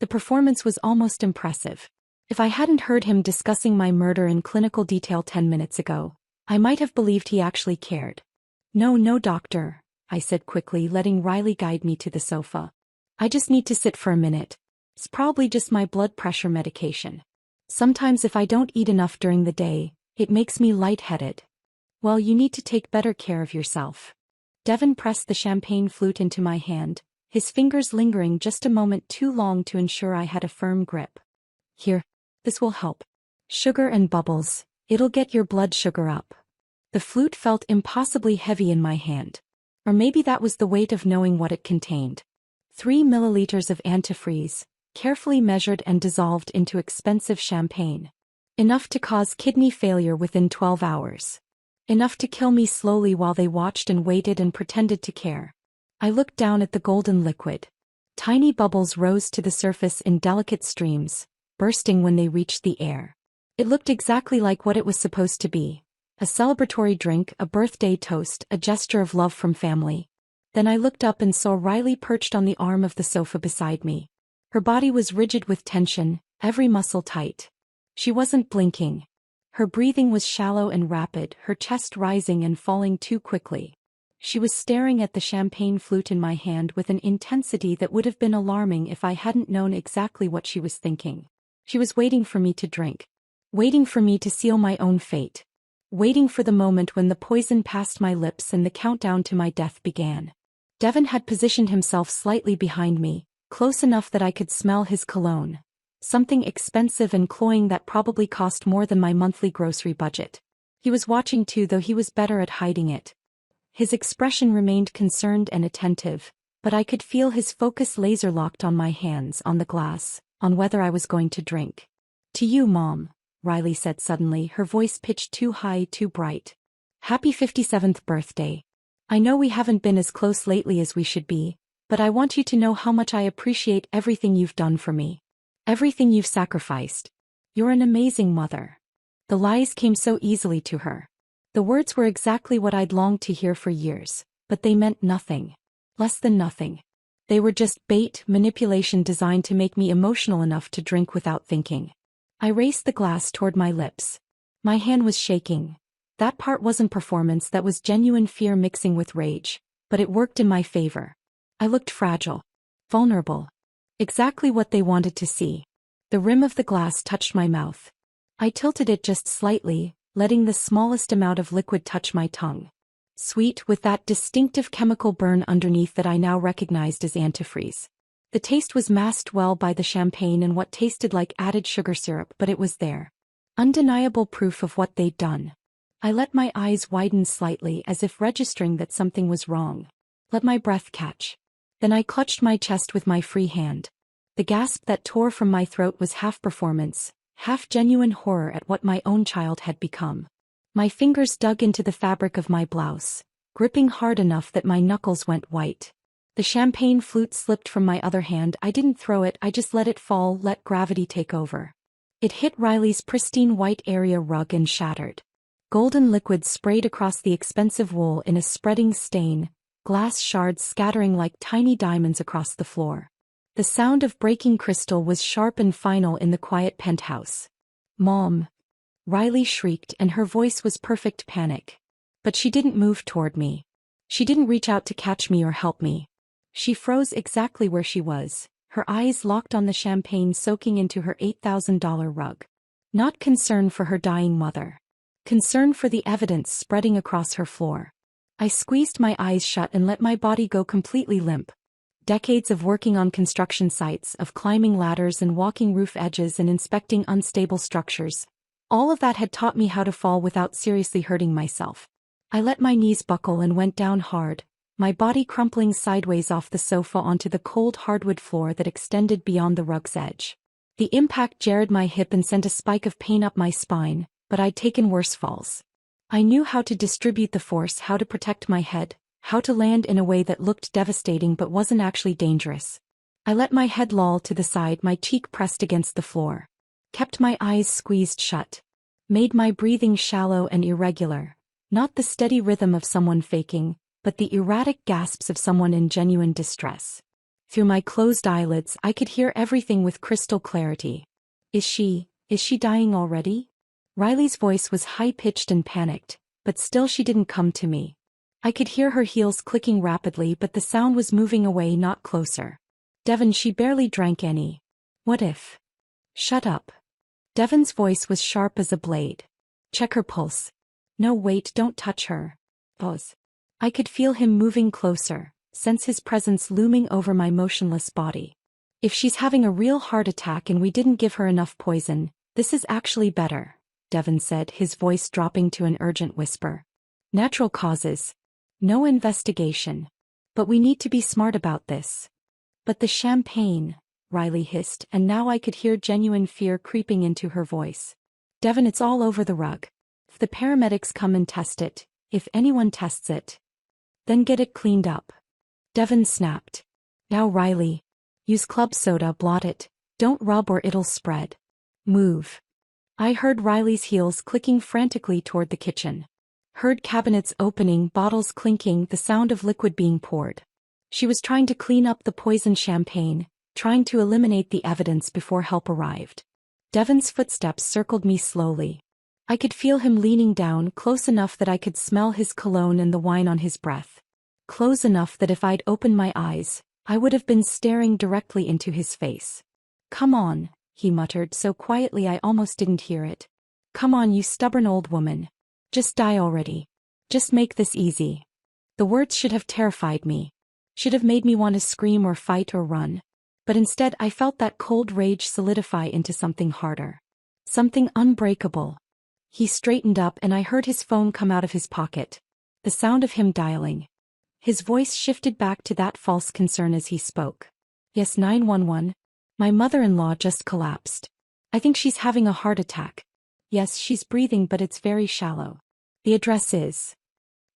The performance was almost impressive. If I hadn't heard him discussing my murder in clinical detail 10 minutes ago, I might have believed he actually cared. No, doctor, I said quickly, letting Riley guide me to the sofa. I just need to sit for a minute. It's probably just my blood pressure medication. Sometimes if I don't eat enough during the day, it makes me lightheaded. Well, you need to take better care of yourself. Devin pressed the champagne flute into my hand, his fingers lingering just a moment too long to ensure I had a firm grip. Here. This will help. Sugar and bubbles, it'll get your blood sugar up. The flute felt impossibly heavy in my hand. Or maybe that was the weight of knowing what it contained. 3 milliliters of antifreeze, carefully measured and dissolved into expensive champagne. Enough to cause kidney failure within 12 hours. Enough to kill me slowly while they watched and waited and pretended to care. I looked down at the golden liquid. Tiny bubbles rose to the surface in delicate streams, bursting when they reached the air. It looked exactly like what it was supposed to be. A celebratory drink, a birthday toast, a gesture of love from family. Then I looked up and saw Riley perched on the arm of the sofa beside me. Her body was rigid with tension, every muscle tight. She wasn't blinking. Her breathing was shallow and rapid, her chest rising and falling too quickly. She was staring at the champagne flute in my hand with an intensity that would have been alarming if I hadn't known exactly what she was thinking. She was waiting for me to drink. Waiting for me to seal my own fate. Waiting for the moment when the poison passed my lips and the countdown to my death began. Devin had positioned himself slightly behind me, close enough that I could smell his cologne. Something expensive and cloying that probably cost more than my monthly grocery budget. He was watching too, though he was better at hiding it. His expression remained concerned and attentive, but I could feel his focus laser-locked on my hands, on the glass, on whether I was going to drink. To you, Mom, Riley said suddenly, her voice pitched too high, too bright. Happy 57th birthday. I know we haven't been as close lately as we should be, but I want you to know how much I appreciate everything you've done for me. Everything you've sacrificed. You're an amazing mother. The lies came so easily to her. The words were exactly what I'd longed to hear for years, but they meant nothing. Less than nothing. They were just bait, manipulation designed to make me emotional enough to drink without thinking. I raised the glass toward my lips. My hand was shaking. That part wasn't performance, that was genuine fear mixing with rage, but it worked in my favor. I looked fragile. Vulnerable. Exactly what they wanted to see. The rim of the glass touched my mouth. I tilted it just slightly, letting the smallest amount of liquid touch my tongue. Sweet, with that distinctive chemical burn underneath that I now recognized as antifreeze. The taste was masked well by the champagne and what tasted like added sugar syrup, but it was there. Undeniable proof of what they'd done. I let my eyes widen slightly as if registering that something was wrong. Let my breath catch. Then I clutched my chest with my free hand. The gasp that tore from my throat was half performance, half genuine horror at what my own child had become. My fingers dug into the fabric of my blouse, gripping hard enough that my knuckles went white. The champagne flute slipped from my other hand. I didn't throw it, I just let it fall, let gravity take over. It hit Riley's pristine white area rug and shattered. Golden liquid sprayed across the expensive wool in a spreading stain, glass shards scattering like tiny diamonds across the floor. The sound of breaking crystal was sharp and final in the quiet penthouse. Mom! Riley shrieked, and her voice was perfect panic. But she didn't move toward me. She didn't reach out to catch me or help me. She froze exactly where she was, her eyes locked on the champagne soaking into her $8,000 rug. Not concern for her dying mother. Concern for the evidence spreading across her floor. I squeezed my eyes shut and let my body go completely limp. Decades of working on construction sites, of climbing ladders and walking roof edges and inspecting unstable structures. All of that had taught me how to fall without seriously hurting myself. I let my knees buckle and went down hard, my body crumpling sideways off the sofa onto the cold hardwood floor that extended beyond the rug's edge. The impact jarred my hip and sent a spike of pain up my spine, but I'd taken worse falls. I knew how to distribute the force, how to protect my head, how to land in a way that looked devastating but wasn't actually dangerous. I let my head loll to the side, my cheek pressed against the floor. kept my eyes squeezed shut, made my breathing shallow and irregular, not the steady rhythm of someone faking, but the erratic gasps of someone in genuine distress. Through my closed eyelids I could hear everything with crystal clarity. Is she dying already? Riley's voice was high-pitched and panicked, but still she didn't come to me. I could hear her heels clicking rapidly, but the sound was moving away, not closer. Devon, she barely drank any. What if? Shut up. Devon's voice was sharp as a blade. Check her pulse. No, wait, don't touch her. Pause. I could feel him moving closer, sense his presence looming over my motionless body. If she's having a real heart attack and we didn't give her enough poison, this is actually better, Devon said, his voice dropping to an urgent whisper. Natural causes. No investigation. But we need to be smart about this. But the champagne, Riley hissed, and now I could hear genuine fear creeping into her voice. Devon, it's all over the rug. If the paramedics come and test it, if anyone tests it, then get it cleaned up. Devon snapped. Now, Riley. Use club soda, blot it. Don't rub or it'll spread. Move. I heard Riley's heels clicking frantically toward the kitchen. Heard cabinets opening, bottles clinking, the sound of liquid being poured. She was trying to clean up the poisoned champagne, trying to eliminate the evidence before help arrived. Devon's footsteps circled me slowly. I could feel him leaning down, close enough that I could smell his cologne and the wine on his breath. Close enough that if I'd opened my eyes, I would have been staring directly into his face. Come on, he muttered so quietly I almost didn't hear it. Come on, you stubborn old woman. Just die already. Just make this easy. The words should have terrified me. Should have made me want to scream or fight or run. But instead I felt that cold rage solidify into something harder. Something unbreakable. He straightened up and I heard his phone come out of his pocket. The sound of him dialing. His voice shifted back to that false concern as he spoke. Yes, 911. My mother-in-law just collapsed. I think she's having a heart attack. Yes, she's breathing but it's very shallow. The address is.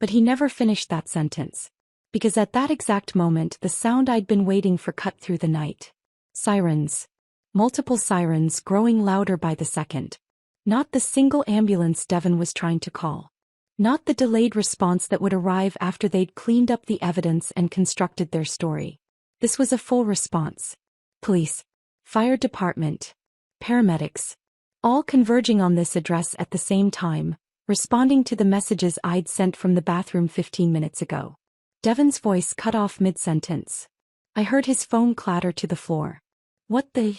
But he never finished that sentence. Because at that exact moment the sound I'd been waiting for cut through the night. Sirens. Multiple sirens growing louder by the second. Not the single ambulance Devon was trying to call. Not the delayed response that would arrive after they'd cleaned up the evidence and constructed their story. This was a full response. Police. Fire department. Paramedics. All converging on this address at the same time, responding to the messages I'd sent from the bathroom 15 minutes ago. Devon's voice cut off mid-sentence. I heard his phone clatter to the floor. What the?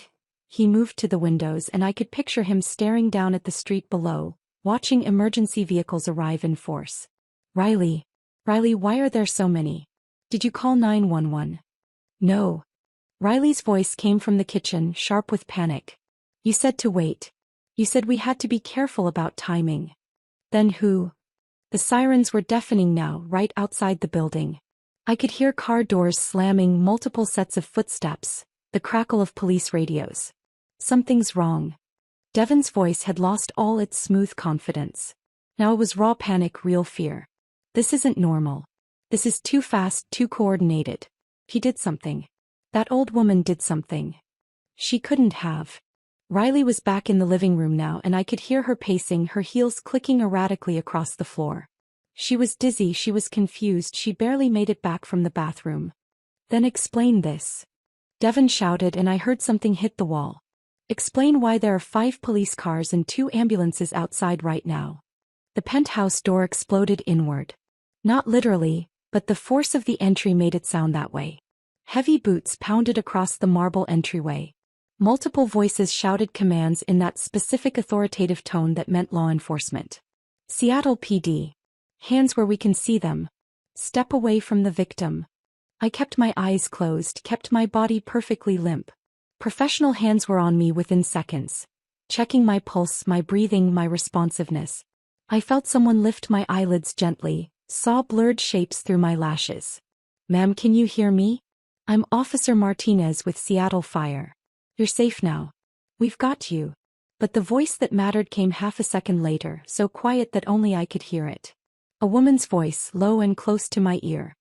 He moved to the windows and I could picture him staring down at the street below, watching emergency vehicles arrive in force. Riley, why are there so many? Did you call 911? No. Riley's voice came from the kitchen, sharp with panic. You said to wait. You said we had to be careful about timing. Then who? The sirens were deafening now, right outside the building. I could hear car doors slamming, multiple sets of footsteps, the crackle of police radios. Something's wrong. Devon's voice had lost all its smooth confidence. Now it was raw panic, real fear. This isn't normal. This is too fast, too coordinated. He did something. That old woman did something. She couldn't have. Riley was back in the living room now and I could hear her pacing, her heels clicking erratically across the floor. She was dizzy, she was confused, she barely made it back from the bathroom. Then explain this. Devon shouted and I heard something hit the wall. Explain why there are 5 police cars and 2 ambulances outside right now. The penthouse door exploded inward. Not literally, but the force of the entry made it sound that way. Heavy boots pounded across the marble entryway. Multiple voices shouted commands in that specific authoritative tone that meant law enforcement. Seattle PD. Hands where we can see them. Step away from the victim. I kept my eyes closed, kept my body perfectly limp. Professional hands were on me within seconds. Checking my pulse, my breathing, my responsiveness. I felt someone lift my eyelids gently, saw blurred shapes through my lashes. Ma'am, can you hear me? I'm Officer Martinez with Seattle Fire. You're safe now. We've got you. But the voice that mattered came half a second later, so quiet that only I could hear it. A woman's voice, low and close to my ear.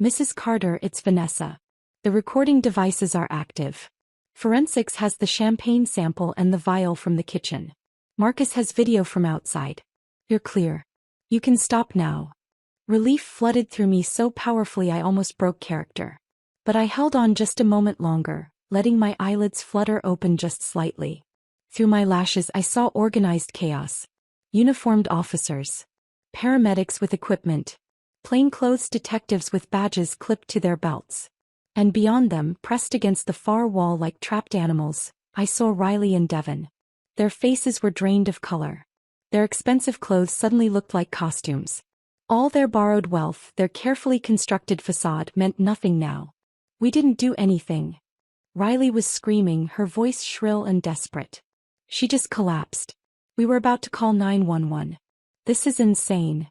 Mrs. Carter, it's Vanessa. The recording devices are active. Forensics has the champagne sample and the vial from the kitchen. Marcus has video from outside. You're clear. You can stop now. Relief flooded through me so powerfully I almost broke character. But I held on just a moment longer, letting my eyelids flutter open just slightly. Through my lashes I saw organized chaos. Uniformed officers. Paramedics with equipment. Plainclothes detectives with badges clipped to their belts. And beyond them, pressed against the far wall like trapped animals, I saw Riley and Devon. Their faces were drained of color. Their expensive clothes suddenly looked like costumes. All their borrowed wealth, their carefully constructed facade meant nothing now. We didn't do anything. Riley was screaming, her voice shrill and desperate. She just collapsed. We were about to call 911. This is insane.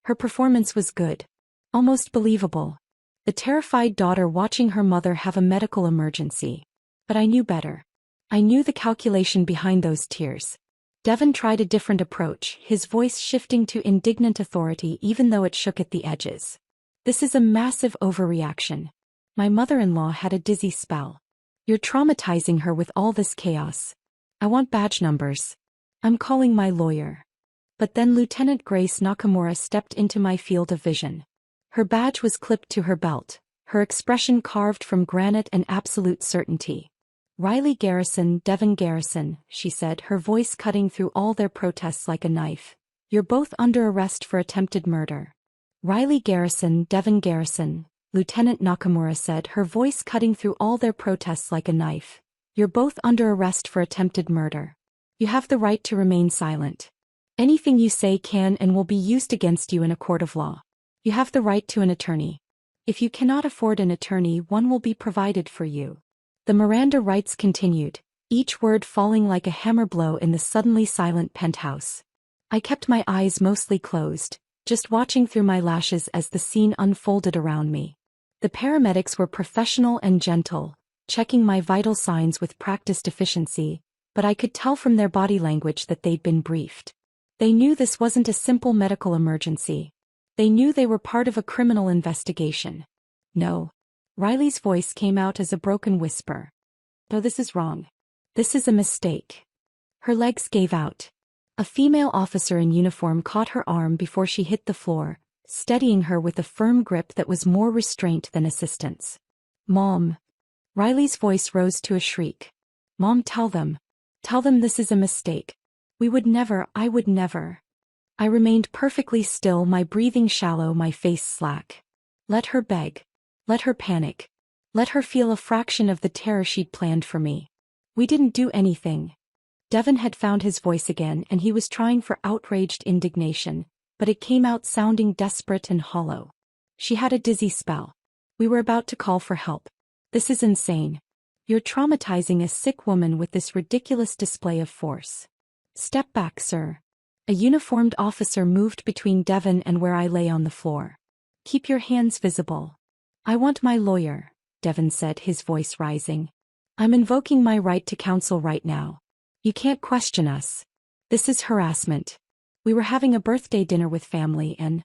Her performance was good. Almost believable. The terrified daughter watching her mother have a medical emergency. But I knew better. I knew the calculation behind those tears. Devon tried a different approach, his voice shifting to indignant authority even though it shook at the edges. This is a massive overreaction. My mother-in-law had a dizzy spell. You're traumatizing her with all this chaos. I want badge numbers. I'm calling my lawyer. But then Lieutenant Grace Nakamura stepped into my field of vision. Her badge was clipped to her belt, her expression carved from granite and absolute certainty. Riley Garrison, Devon Garrison, she said, her voice cutting through all their protests like a knife. You're both under arrest for attempted murder. Riley Garrison, Devon Garrison, Lieutenant Nakamura said, her voice cutting through all their protests like a knife. You're both under arrest for attempted murder. You have the right to remain silent. Anything you say can and will be used against you in a court of law. You have the right to an attorney. If you cannot afford an attorney, one will be provided for you. The Miranda rights continued, each word falling like a hammer blow in the suddenly silent penthouse. I kept my eyes mostly closed, just watching through my lashes as the scene unfolded around me. The paramedics were professional and gentle, checking my vital signs with practiced efficiency, but I could tell from their body language that they'd been briefed. They knew this wasn't a simple medical emergency. They knew they were part of a criminal investigation. No. Riley's voice came out as a broken whisper. No, this is wrong. This is a mistake. Her legs gave out. A female officer in uniform caught her arm before she hit the floor, steadying her with a firm grip that was more restraint than assistance. Mom. Riley's voice rose to a shriek. Mom, tell them. Tell them this is a mistake. We would never, I would never. I remained perfectly still, my breathing shallow, my face slack. Let her beg. Let her panic. Let her feel a fraction of the terror she'd planned for me. We didn't do anything. Devon had found his voice again and he was trying for outraged indignation, but it came out sounding desperate and hollow. She had a dizzy spell. We were about to call for help. This is insane. You're traumatizing a sick woman with this ridiculous display of force. Step back, sir. A uniformed officer moved between Devon and where I lay on the floor. Keep your hands visible. I want my lawyer, Devon said, his voice rising. I'm invoking my right to counsel right now. You can't question us. This is harassment. We were having a birthday dinner with family and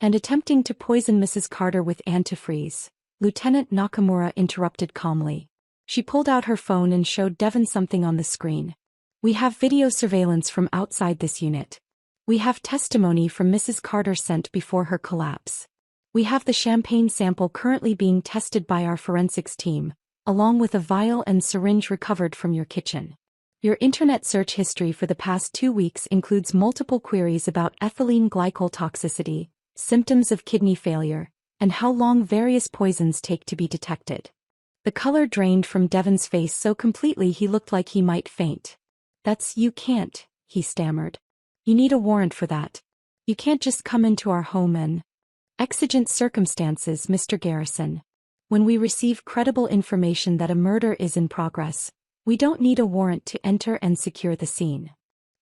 attempting to poison Mrs. Carter with antifreeze. Lieutenant Nakamura interrupted calmly. She pulled out her phone and showed Devon something on the screen. We have video surveillance from outside this unit. We have testimony from Mrs. Carter sent before her collapse. We have the champagne sample currently being tested by our forensics team, along with a vial and syringe recovered from your kitchen. Your internet search history for the past 2 weeks includes multiple queries about ethylene glycol toxicity, symptoms of kidney failure, and how long various poisons take to be detected. The color drained from Devon's face so completely he looked like he might faint. You can't, he stammered. You need a warrant for that. You can't just come into our home and... Exigent circumstances, Mr. Garrison. When we receive credible information that a murder is in progress, we don't need a warrant to enter and secure the scene.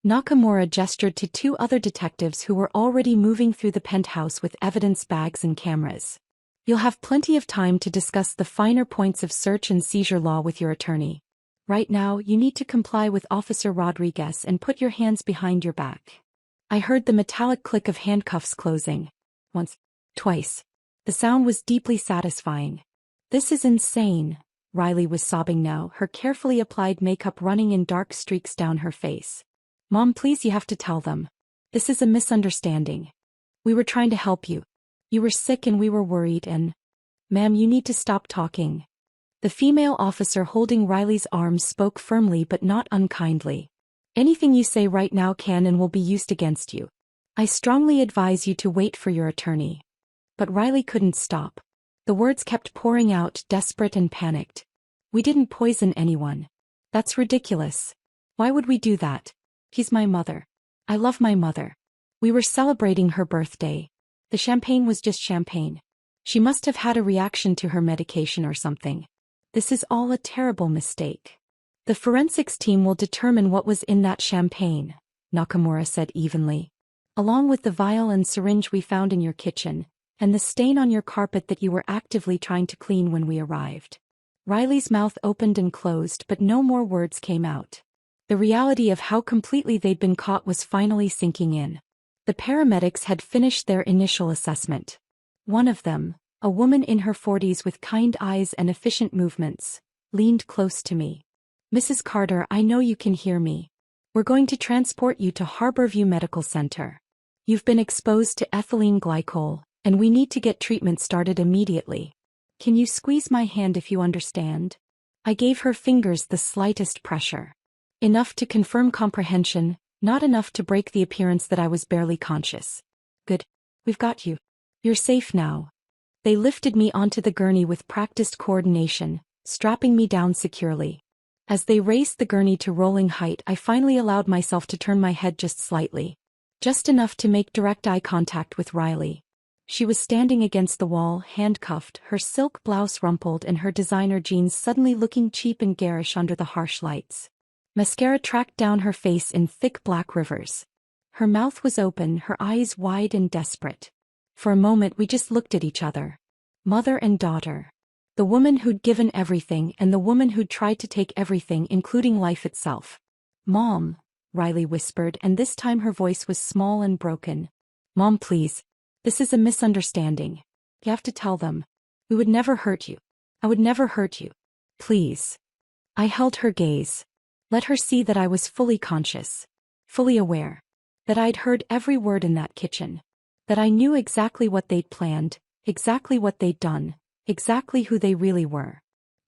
Nakamura gestured to 2 other detectives who were already moving through the penthouse with evidence bags and cameras. You'll have plenty of time to discuss the finer points of search and seizure law with your attorney. Right now, you need to comply with Officer Rodriguez and put your hands behind your back. I heard the metallic click of handcuffs closing. Once. Twice. The sound was deeply satisfying. This is insane, Riley was sobbing now, her carefully applied makeup running in dark streaks down her face. Mom, please, you have to tell them. This is a misunderstanding. We were trying to help you. You were sick and we were worried and... Ma'am, you need to stop talking. The female officer holding Riley's arms spoke firmly but not unkindly. Anything you say right now can and will be used against you. I strongly advise you to wait for your attorney. But Riley couldn't stop. The words kept pouring out, desperate and panicked. We didn't poison anyone. That's ridiculous. Why would we do that? He's my mother. I love my mother. We were celebrating her birthday. The champagne was just champagne. She must have had a reaction to her medication or something. This is all a terrible mistake. The forensics team will determine what was in that champagne, Nakamura said evenly. Along with the vial and syringe we found in your kitchen, and the stain on your carpet that you were actively trying to clean when we arrived. Riley's mouth opened and closed, but no more words came out. The reality of how completely they'd been caught was finally sinking in. The paramedics had finished their initial assessment. One of them, a woman in her 40s with kind eyes and efficient movements, leaned close to me. Mrs. Carter, I know you can hear me. We're going to transport you to Harborview Medical Center. You've been exposed to ethylene glycol, and we need to get treatment started immediately. Can you squeeze my hand if you understand? I gave her fingers the slightest pressure. Enough to confirm comprehension, not enough to break the appearance that I was barely conscious. Good. We've got you. You're safe now. They lifted me onto the gurney with practiced coordination, strapping me down securely. As they raised the gurney to rolling height, I finally allowed myself to turn my head just slightly. Just enough to make direct eye contact with Riley. She was standing against the wall, handcuffed, her silk blouse rumpled and her designer jeans suddenly looking cheap and garish under the harsh lights. Mascara tracked down her face in thick black rivers. Her mouth was open, her eyes wide and desperate. For a moment we just looked at each other. Mother and daughter. The woman who'd given everything and the woman who'd tried to take everything, including life itself. Mom, Riley whispered, and this time her voice was small and broken. Mom, please. This is a misunderstanding. You have to tell them. We would never hurt you. I would never hurt you. Please. I held her gaze. Let her see that I was fully conscious. Fully aware. That I'd heard every word in that kitchen. That I knew exactly what they'd planned, exactly what they'd done, exactly who they really were.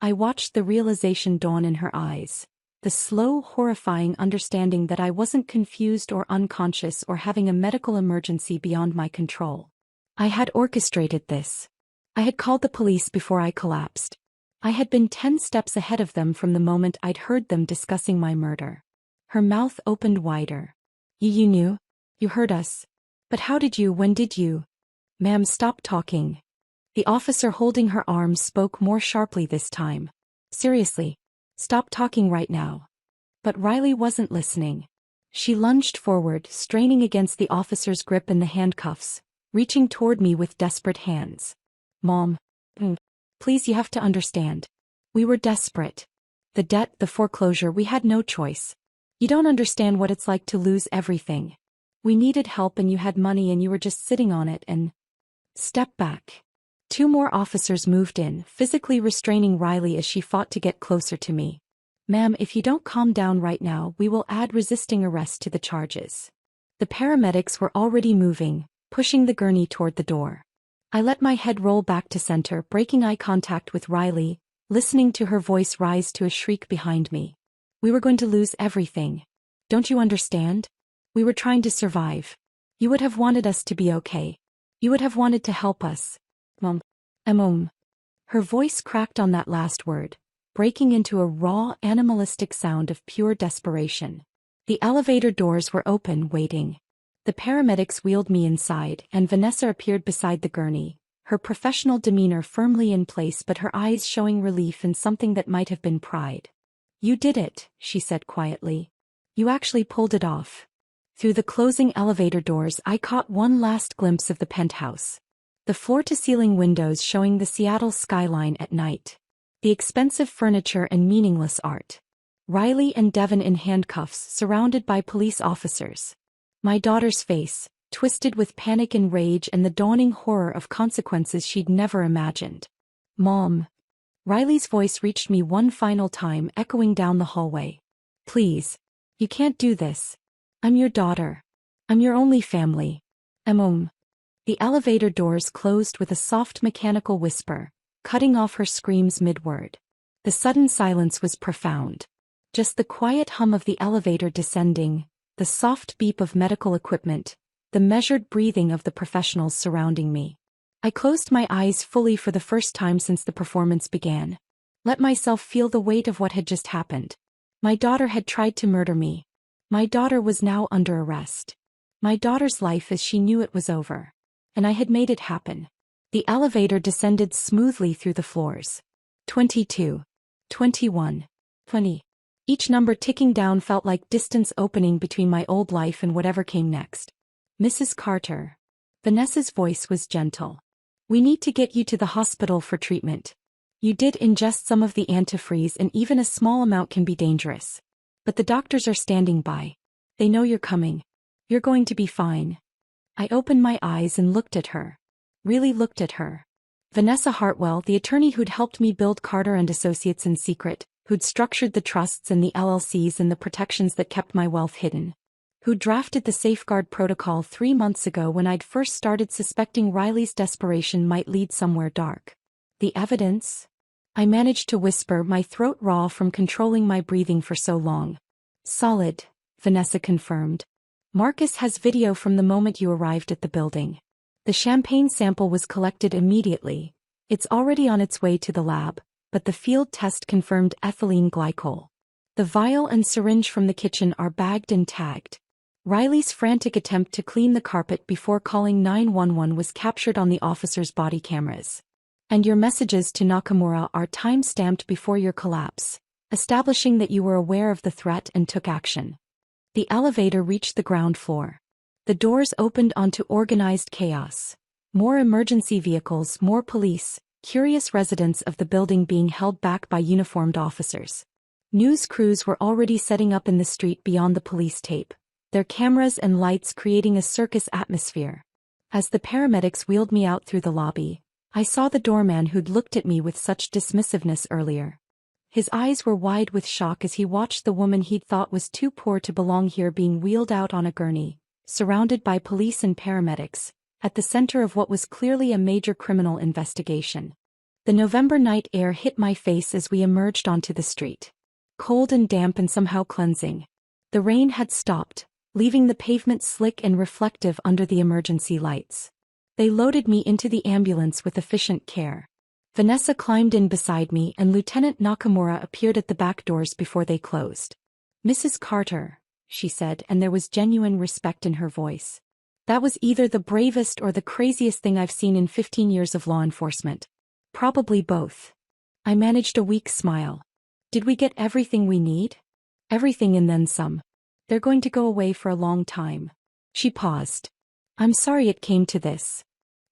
I watched the realization dawn in her eyes. The slow, horrifying understanding that I wasn't confused or unconscious or having a medical emergency beyond my control. I had orchestrated this. I had called the police before I collapsed. I had been 10 steps ahead of them from the moment I'd heard them discussing my murder. Her mouth opened wider. You knew? You heard us? But how did you, when did you? Ma'am, stop talking. The officer holding her arms spoke more sharply this time. Seriously. Stop talking right now. But Riley wasn't listening. She lunged forward, straining against the officer's grip and the handcuffs, reaching toward me with desperate hands. Mom. Please, you have to understand. We were desperate. The debt, the foreclosure, we had no choice. You don't understand what it's like to lose everything. We needed help and you had money and you were just sitting on it and... Step back. 2 more officers moved in, physically restraining Riley as she fought to get closer to me. Ma'am, if you don't calm down right now, we will add resisting arrest to the charges. The paramedics were already moving, pushing the gurney toward the door. I let my head roll back to center, breaking eye contact with Riley, listening to her voice rise to a shriek behind me. We were going to lose everything. Don't you understand? We were trying to survive. You would have wanted us to be okay. You would have wanted to help us. Mom. Her voice cracked on that last word, breaking into a raw, animalistic sound of pure desperation. The elevator doors were open, waiting. The paramedics wheeled me inside, and Vanessa appeared beside the gurney, her professional demeanor firmly in place but her eyes showing relief and something that might have been pride. You did it, she said quietly. You actually pulled it off. Through the closing elevator doors I caught one last glimpse of the penthouse. The floor-to-ceiling windows showing the Seattle skyline at night. The expensive furniture and meaningless art. Riley and Devon in handcuffs, surrounded by police officers. My daughter's face, twisted with panic and rage and the dawning horror of consequences she'd never imagined. Mom. Riley's voice reached me one final time, echoing down the hallway. Please. You can't do this. I'm your daughter. I'm your only family. The elevator doors closed with a soft mechanical whisper, cutting off her screams mid-word. The sudden silence was profound. Just the quiet hum of the elevator descending, the soft beep of medical equipment, the measured breathing of the professionals surrounding me. I closed my eyes fully for the first time since the performance began. Let myself feel the weight of what had just happened. My daughter had tried to murder me. My daughter was now under arrest. My daughter's life as she knew it was over. And I had made it happen. The elevator descended smoothly through the floors. 22. 21. 20. Each number ticking down felt like distance opening between my old life and whatever came next. Mrs. Carter. Vanessa's voice was gentle. We need to get you to the hospital for treatment. You did ingest some of the antifreeze and even a small amount can be dangerous. But the doctors are standing by. They know you're coming. You're going to be fine. I opened my eyes and looked at her. Really looked at her. Vanessa Hartwell, the attorney who'd helped me build Carter and Associates in secret, who'd structured the trusts and the LLCs and the protections that kept my wealth hidden. Who drafted the safeguard protocol 3 months ago when I'd first started suspecting Riley's desperation might lead somewhere dark. The evidence? I managed to whisper, my throat raw from controlling my breathing for so long. Solid, Vanessa confirmed. Marcus has video from the moment you arrived at the building. The champagne sample was collected immediately. It's already on its way to the lab, but the field test confirmed ethylene glycol. The vial and syringe from the kitchen are bagged and tagged. Riley's frantic attempt to clean the carpet before calling 911 was captured on the officer's body cameras. And your messages to Nakamura are time-stamped before your collapse, establishing that you were aware of the threat and took action. The elevator reached the ground floor. The doors opened onto organized chaos. More emergency vehicles, more police, curious residents of the building being held back by uniformed officers. News crews were already setting up in the street beyond the police tape, their cameras and lights creating a circus atmosphere. As the paramedics wheeled me out through the lobby, I saw the doorman who'd looked at me with such dismissiveness earlier. His eyes were wide with shock as he watched the woman he'd thought was too poor to belong here being wheeled out on a gurney, surrounded by police and paramedics, at the center of what was clearly a major criminal investigation. The November night air hit my face as we emerged onto the street. Cold and damp and somehow cleansing. The rain had stopped, leaving the pavement slick and reflective under the emergency lights. They loaded me into the ambulance with efficient care. Vanessa climbed in beside me and Lieutenant Nakamura appeared at the back doors before they closed. Mrs. Carter, she said, and there was genuine respect in her voice. That was either the bravest or the craziest thing I've seen in 15 years of law enforcement. Probably both. I managed a weak smile. Did we get everything we need? Everything and then some. They're going to go away for a long time. She paused. I'm sorry it came to this.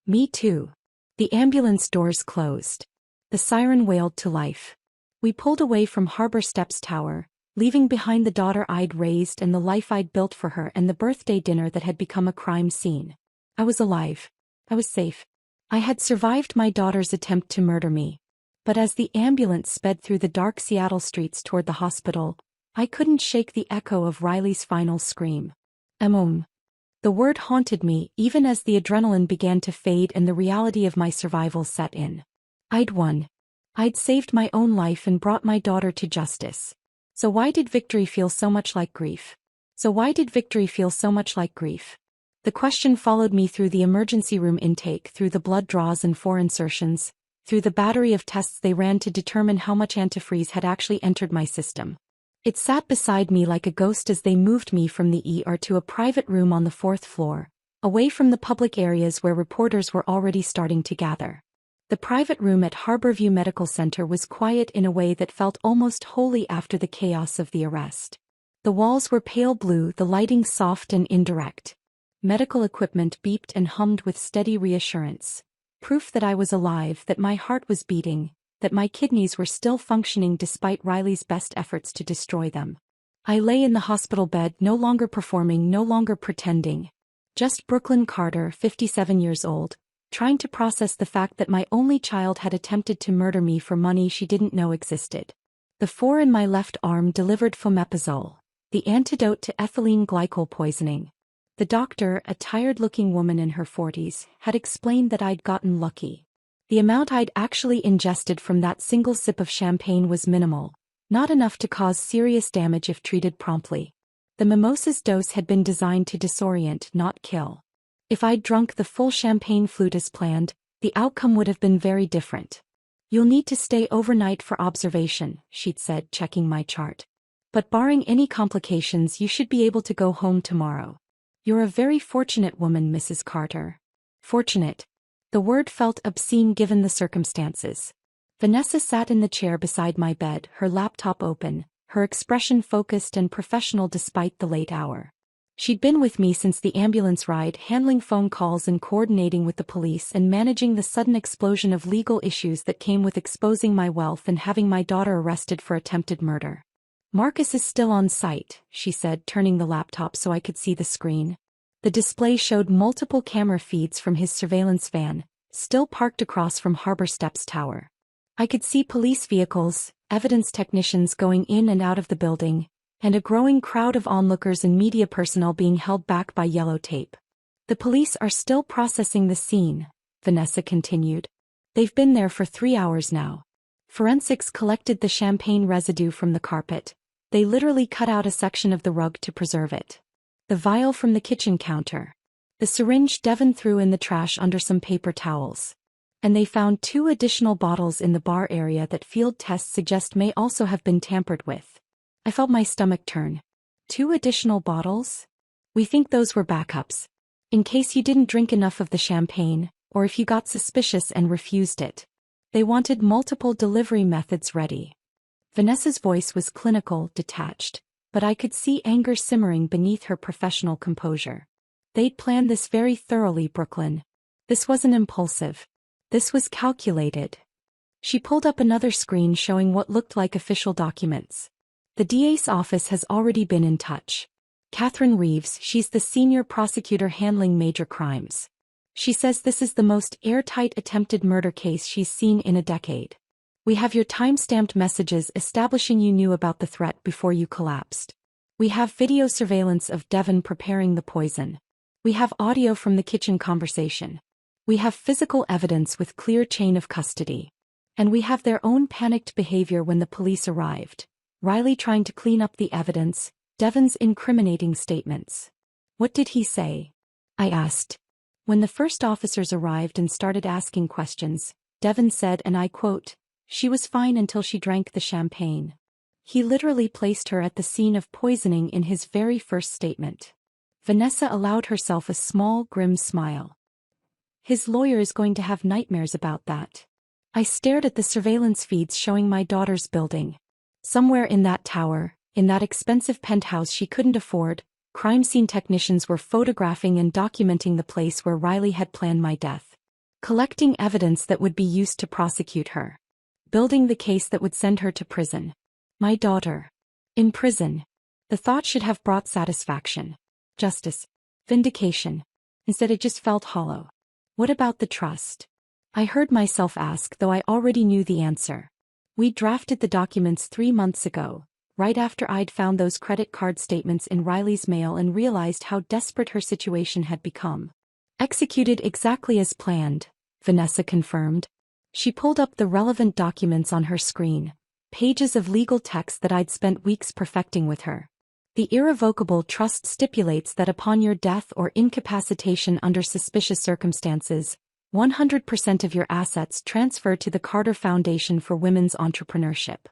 Me too. The ambulance doors closed. The siren wailed to life. We pulled away from Harbor Steps Tower, leaving behind the daughter I'd raised and the life I'd built for her and the birthday dinner that had become a crime scene. I was alive. I was safe. I had survived my daughter's attempt to murder me. But as the ambulance sped through the dark Seattle streets toward the hospital, I couldn't shake the echo of Riley's final scream. The word haunted me even as the adrenaline began to fade and the reality of my survival set in. I'd won. I'd saved my own life and brought my daughter to justice. So why did victory feel so much like grief? The question followed me through the emergency room intake, through the blood draws and 4 insertions, through the battery of tests they ran to determine how much antifreeze had actually entered my system. It sat beside me like a ghost as they moved me from the ER to a private room on the 4th floor, away from the public areas where reporters were already starting to gather. The private room at Harborview Medical Center was quiet in a way that felt almost holy after the chaos of the arrest. The walls were pale blue, the lighting soft and indirect. Medical equipment beeped and hummed with steady reassurance. Proof that I was alive, that my heart was beating, that my kidneys were still functioning despite Riley's best efforts to destroy them. I lay in the hospital bed, no longer performing, no longer pretending. Just Brooklyn Carter, 57 years old, trying to process the fact that my only child had attempted to murder me for money she didn't know existed. The 4 in my left arm delivered fomepizole, the antidote to ethylene glycol poisoning. The doctor, a tired-looking woman in her 40s, had explained that I'd gotten lucky. The amount I'd actually ingested from that single sip of champagne was minimal, not enough to cause serious damage if treated promptly. The mimosa's dose had been designed to disorient, not kill. If I'd drunk the full champagne flute as planned, the outcome would have been very different. "You'll need to stay overnight for observation," she'd said, checking my chart. "But barring any complications, you should be able to go home tomorrow. You're a very fortunate woman, Mrs. Carter." Fortunate. The word felt obscene given the circumstances. Vanessa sat in the chair beside my bed, her laptop open, her expression focused and professional despite the late hour. She'd been with me since the ambulance ride, handling phone calls and coordinating with the police and managing the sudden explosion of legal issues that came with exposing my wealth and having my daughter arrested for attempted murder. "Marcus is still on site," she said, turning the laptop so I could see the screen. The display showed multiple camera feeds from his surveillance van, still parked across from Harbor Steps Tower. I could see police vehicles, evidence technicians going in and out of the building, and a growing crowd of onlookers and media personnel being held back by yellow tape. "The police are still processing the scene," Vanessa continued. "They've been there for 3 hours now. Forensics collected the champagne residue from the carpet. They literally cut out a section of the rug to preserve it. The vial from the kitchen counter. The syringe Devon threw in the trash under some paper towels. And they found 2 additional bottles in the bar area that field tests suggest may also have been tampered with." I felt my stomach turn. 2 additional bottles? "We think those were backups. In case you didn't drink enough of the champagne, or if you got suspicious and refused it. They wanted multiple delivery methods ready." Vanessa's voice was clinical, detached, but I could see anger simmering beneath her professional composure. "They'd planned this very thoroughly, Brooklyn. This wasn't impulsive. This was calculated." She pulled up another screen showing what looked like official documents. "The DA's office has already been in touch. Catherine Reeves, she's the senior prosecutor handling major crimes. She says this is the most airtight attempted murder case she's seen in a decade. We have your time-stamped messages establishing you knew about the threat before you collapsed. We have video surveillance of Devon preparing the poison. We have audio from the kitchen conversation. We have physical evidence with clear chain of custody. And we have their own panicked behavior when the police arrived. Riley trying to clean up the evidence, Devon's incriminating statements." "What did he say?" I asked. "When the first officers arrived and started asking questions, Devon said, and I quote, 'She was fine until she drank the champagne.' He literally placed her at the scene of poisoning in his very first statement." Vanessa allowed herself a small, grim smile. "His lawyer is going to have nightmares about that." I stared at the surveillance feeds showing my daughter's building. Somewhere in that tower, in that expensive penthouse she couldn't afford, crime scene technicians were photographing and documenting the place where Riley had planned my death. Collecting evidence that would be used to prosecute her. Building the case that would send her to prison. My daughter. In prison. The thought should have brought satisfaction. Justice. Vindication. Instead it just felt hollow. What about the trust? I heard myself ask, though I already knew the answer. We drafted the documents 3 months ago, right after I'd found those credit card statements in Riley's mail and realized how desperate her situation had become. Executed exactly as planned, Vanessa confirmed. She pulled up the relevant documents on her screen, pages of legal text that I'd spent weeks perfecting with her. The irrevocable trust stipulates that upon your death or incapacitation under suspicious circumstances, 100% of your assets transfer to the Carter Foundation for Women's Entrepreneurship.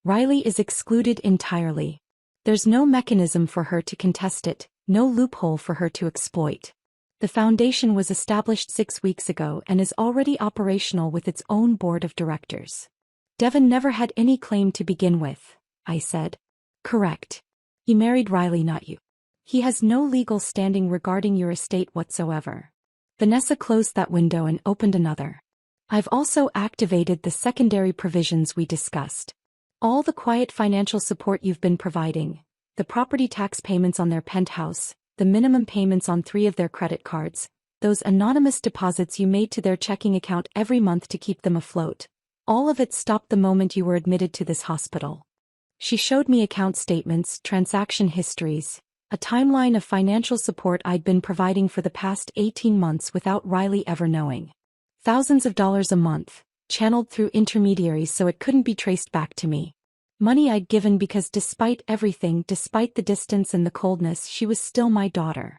Riley is excluded entirely. There's no mechanism for her to contest it, no loophole for her to exploit. The foundation was established 6 weeks ago and is already operational with its own board of directors. Devon never had any claim to begin with, I said. Correct. You married Riley, not you. He has no legal standing regarding your estate whatsoever. Vanessa closed that window and opened another. I've also activated the secondary provisions we discussed. All the quiet financial support you've been providing, the property tax payments on their penthouse, the minimum payments on 3 of their credit cards, Those anonymous deposits you made to their checking account every month to keep them afloat. All of it stopped the moment you were admitted to this hospital. She showed me account statements, transaction histories, a timeline of financial support I'd been providing for the past 18 months without Riley ever knowing. Thousands of dollars a month, channeled through intermediaries so it couldn't be traced back to me. Money I'd given because despite everything, despite the distance and the coldness, she was still my daughter.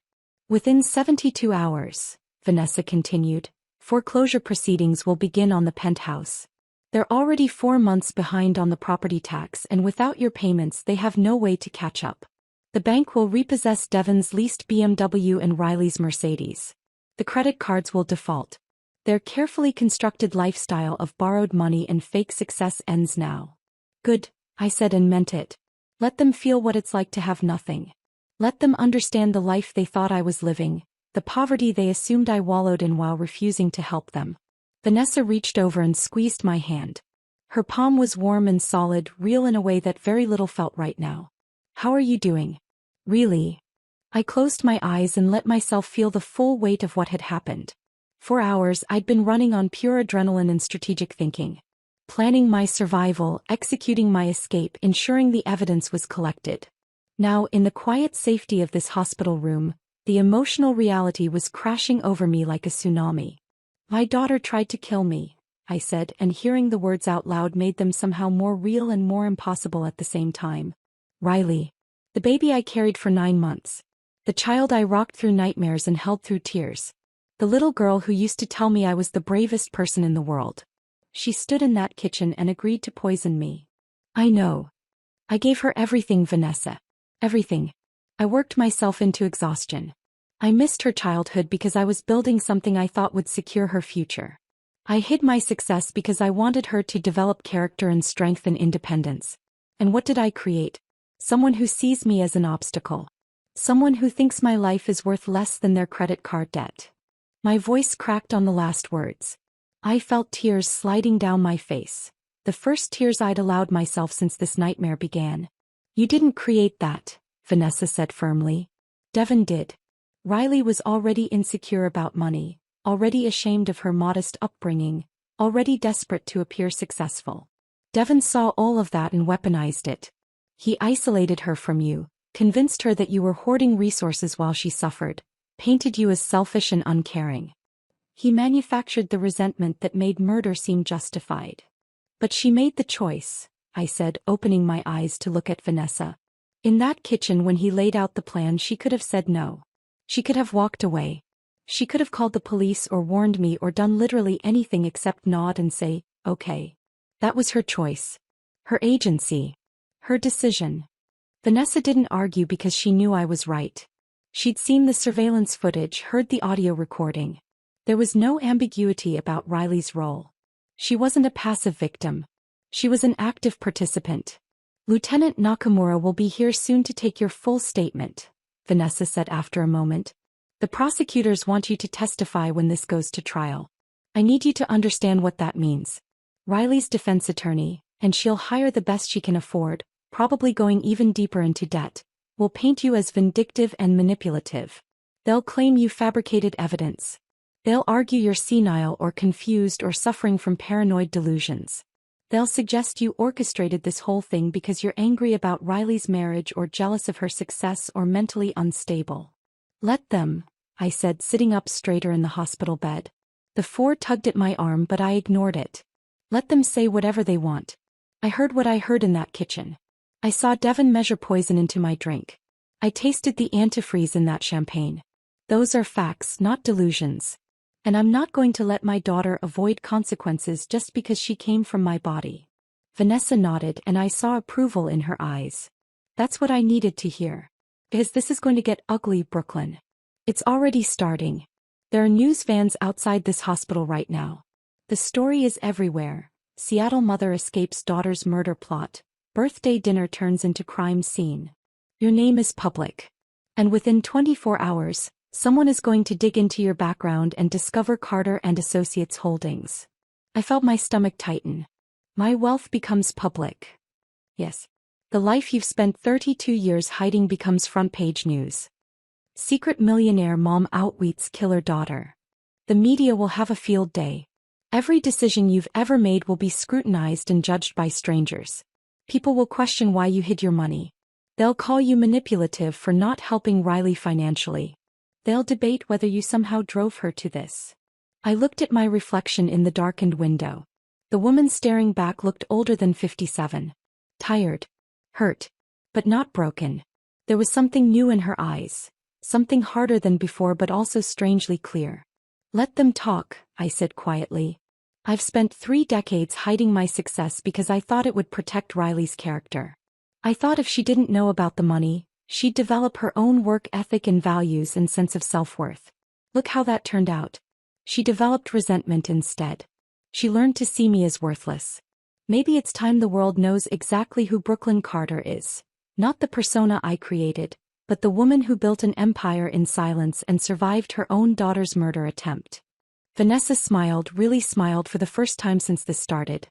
Within 72 hours, Vanessa continued, foreclosure proceedings will begin on the penthouse. They're already 4 months behind on the property tax, and without your payments they have no way to catch up. The bank will repossess Devon's leased BMW and Riley's Mercedes. The credit cards will default. Their carefully constructed lifestyle of borrowed money and fake success ends now. Good, I said and meant it. Let them feel what it's like to have nothing. Let them understand the life they thought I was living, the poverty they assumed I wallowed in while refusing to help them. Vanessa reached over and squeezed my hand. Her palm was warm and solid, real in a way that very little felt right now. How are you doing? Really? I closed my eyes and let myself feel the full weight of what had happened. For hours I'd been running on pure adrenaline and strategic thinking. Planning my survival, executing my escape, ensuring the evidence was collected. Now, in the quiet safety of this hospital room, the emotional reality was crashing over me like a tsunami. My daughter tried to kill me, I said, and hearing the words out loud made them somehow more real and more impossible at the same time. Riley. The baby I carried for 9 months. The child I rocked through nightmares and held through tears. The little girl who used to tell me I was the bravest person in the world. She stood in that kitchen and agreed to poison me. I know. I gave her everything, Vanessa. Everything. I worked myself into exhaustion. I missed her childhood because I was building something I thought would secure her future. I hid my success because I wanted her to develop character and strength and independence. And what did I create? Someone who sees me as an obstacle. Someone who thinks my life is worth less than their credit card debt. My voice cracked on the last words. I felt tears sliding down my face. The first tears I'd allowed myself since this nightmare began. You didn't create that, Vanessa said firmly. Devon did. Riley was already insecure about money, already ashamed of her modest upbringing, already desperate to appear successful. Devon saw all of that and weaponized it. He isolated her from you, convinced her that you were hoarding resources while she suffered, painted you as selfish and uncaring. He manufactured the resentment that made murder seem justified. But she made the choice, I said, opening my eyes to look at Vanessa. In that kitchen when he laid out the plan, she could have said no. She could have walked away. She could have called the police or warned me or done literally anything except nod and say, okay. That was her choice. Her agency. Her decision. Vanessa didn't argue because she knew I was right. She'd seen the surveillance footage, heard the audio recording. There was no ambiguity about Riley's role. She wasn't a passive victim. She was an active participant. Lieutenant Nakamura will be here soon to take your full statement, Vanessa said after a moment. The prosecutors want you to testify when this goes to trial. I need you to understand what that means. Riley's defense attorney, and she'll hire the best she can afford, probably going even deeper into debt, will paint you as vindictive and manipulative. They'll claim you fabricated evidence. They'll argue you're senile or confused or suffering from paranoid delusions. They'll suggest you orchestrated this whole thing because you're angry about Riley's marriage or jealous of her success or mentally unstable. Let them, I said, sitting up straighter in the hospital bed. The 4 tugged at my arm, but I ignored it. Let them say whatever they want. I heard what I heard in that kitchen. I saw Devon measure poison into my drink. I tasted the antifreeze in that champagne. Those are facts, not delusions. And I'm not going to let my daughter avoid consequences just because she came from my body. Vanessa nodded and I saw approval in her eyes. That's what I needed to hear. Because this is going to get ugly, Brooklyn. It's already starting. There are news vans outside this hospital right now. The story is everywhere. Seattle mother escapes daughter's murder plot. Birthday dinner turns into crime scene. Your name is public. And within 24 hours, someone is going to dig into your background and discover Carter and Associates holdings. I felt my stomach tighten. My wealth becomes public. Yes. The life you've spent 32 years hiding becomes front-page news. Secret millionaire mom outwits killer daughter. The media will have a field day. Every decision you've ever made will be scrutinized and judged by strangers. People will question why you hid your money. They'll call you manipulative for not helping Riley financially. They'll debate whether you somehow drove her to this. I looked at my reflection in the darkened window. The woman staring back looked older than 57. Tired. Hurt. But not broken. There was something new in her eyes. Something harder than before but also strangely clear. Let them talk, I said quietly. I've spent 3 decades hiding my success because I thought it would protect Riley's character. I thought if she didn't know about the money, she'd develop her own work ethic and values and sense of self-worth. Look how that turned out. She developed resentment instead. She learned to see me as worthless. Maybe it's time the world knows exactly who Brooklyn Carter is. Not the persona I created, but the woman who built an empire in silence and survived her own daughter's murder attempt. Vanessa smiled, really smiled for the first time since this started.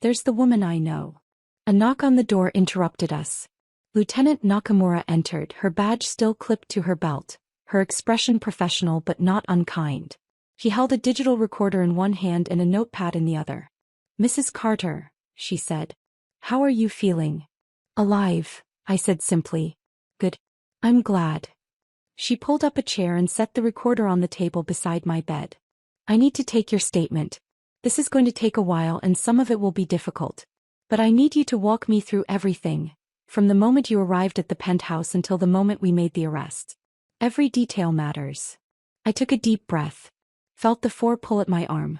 There's the woman I know. A knock on the door interrupted us. Lieutenant Nakamura entered, her badge still clipped to her belt, her expression professional but not unkind. She held a digital recorder in one hand and a notepad in the other. Mrs. Carter, she said. How are you feeling? Alive, I said simply. Good. I'm glad. She pulled up a chair and set the recorder on the table beside my bed. I need to take your statement. This is going to take a while and some of it will be difficult. But I need you to walk me through everything, from the moment you arrived at the penthouse until the moment we made the arrest. Every detail matters. I took a deep breath. Felt the 4 pull at my arm.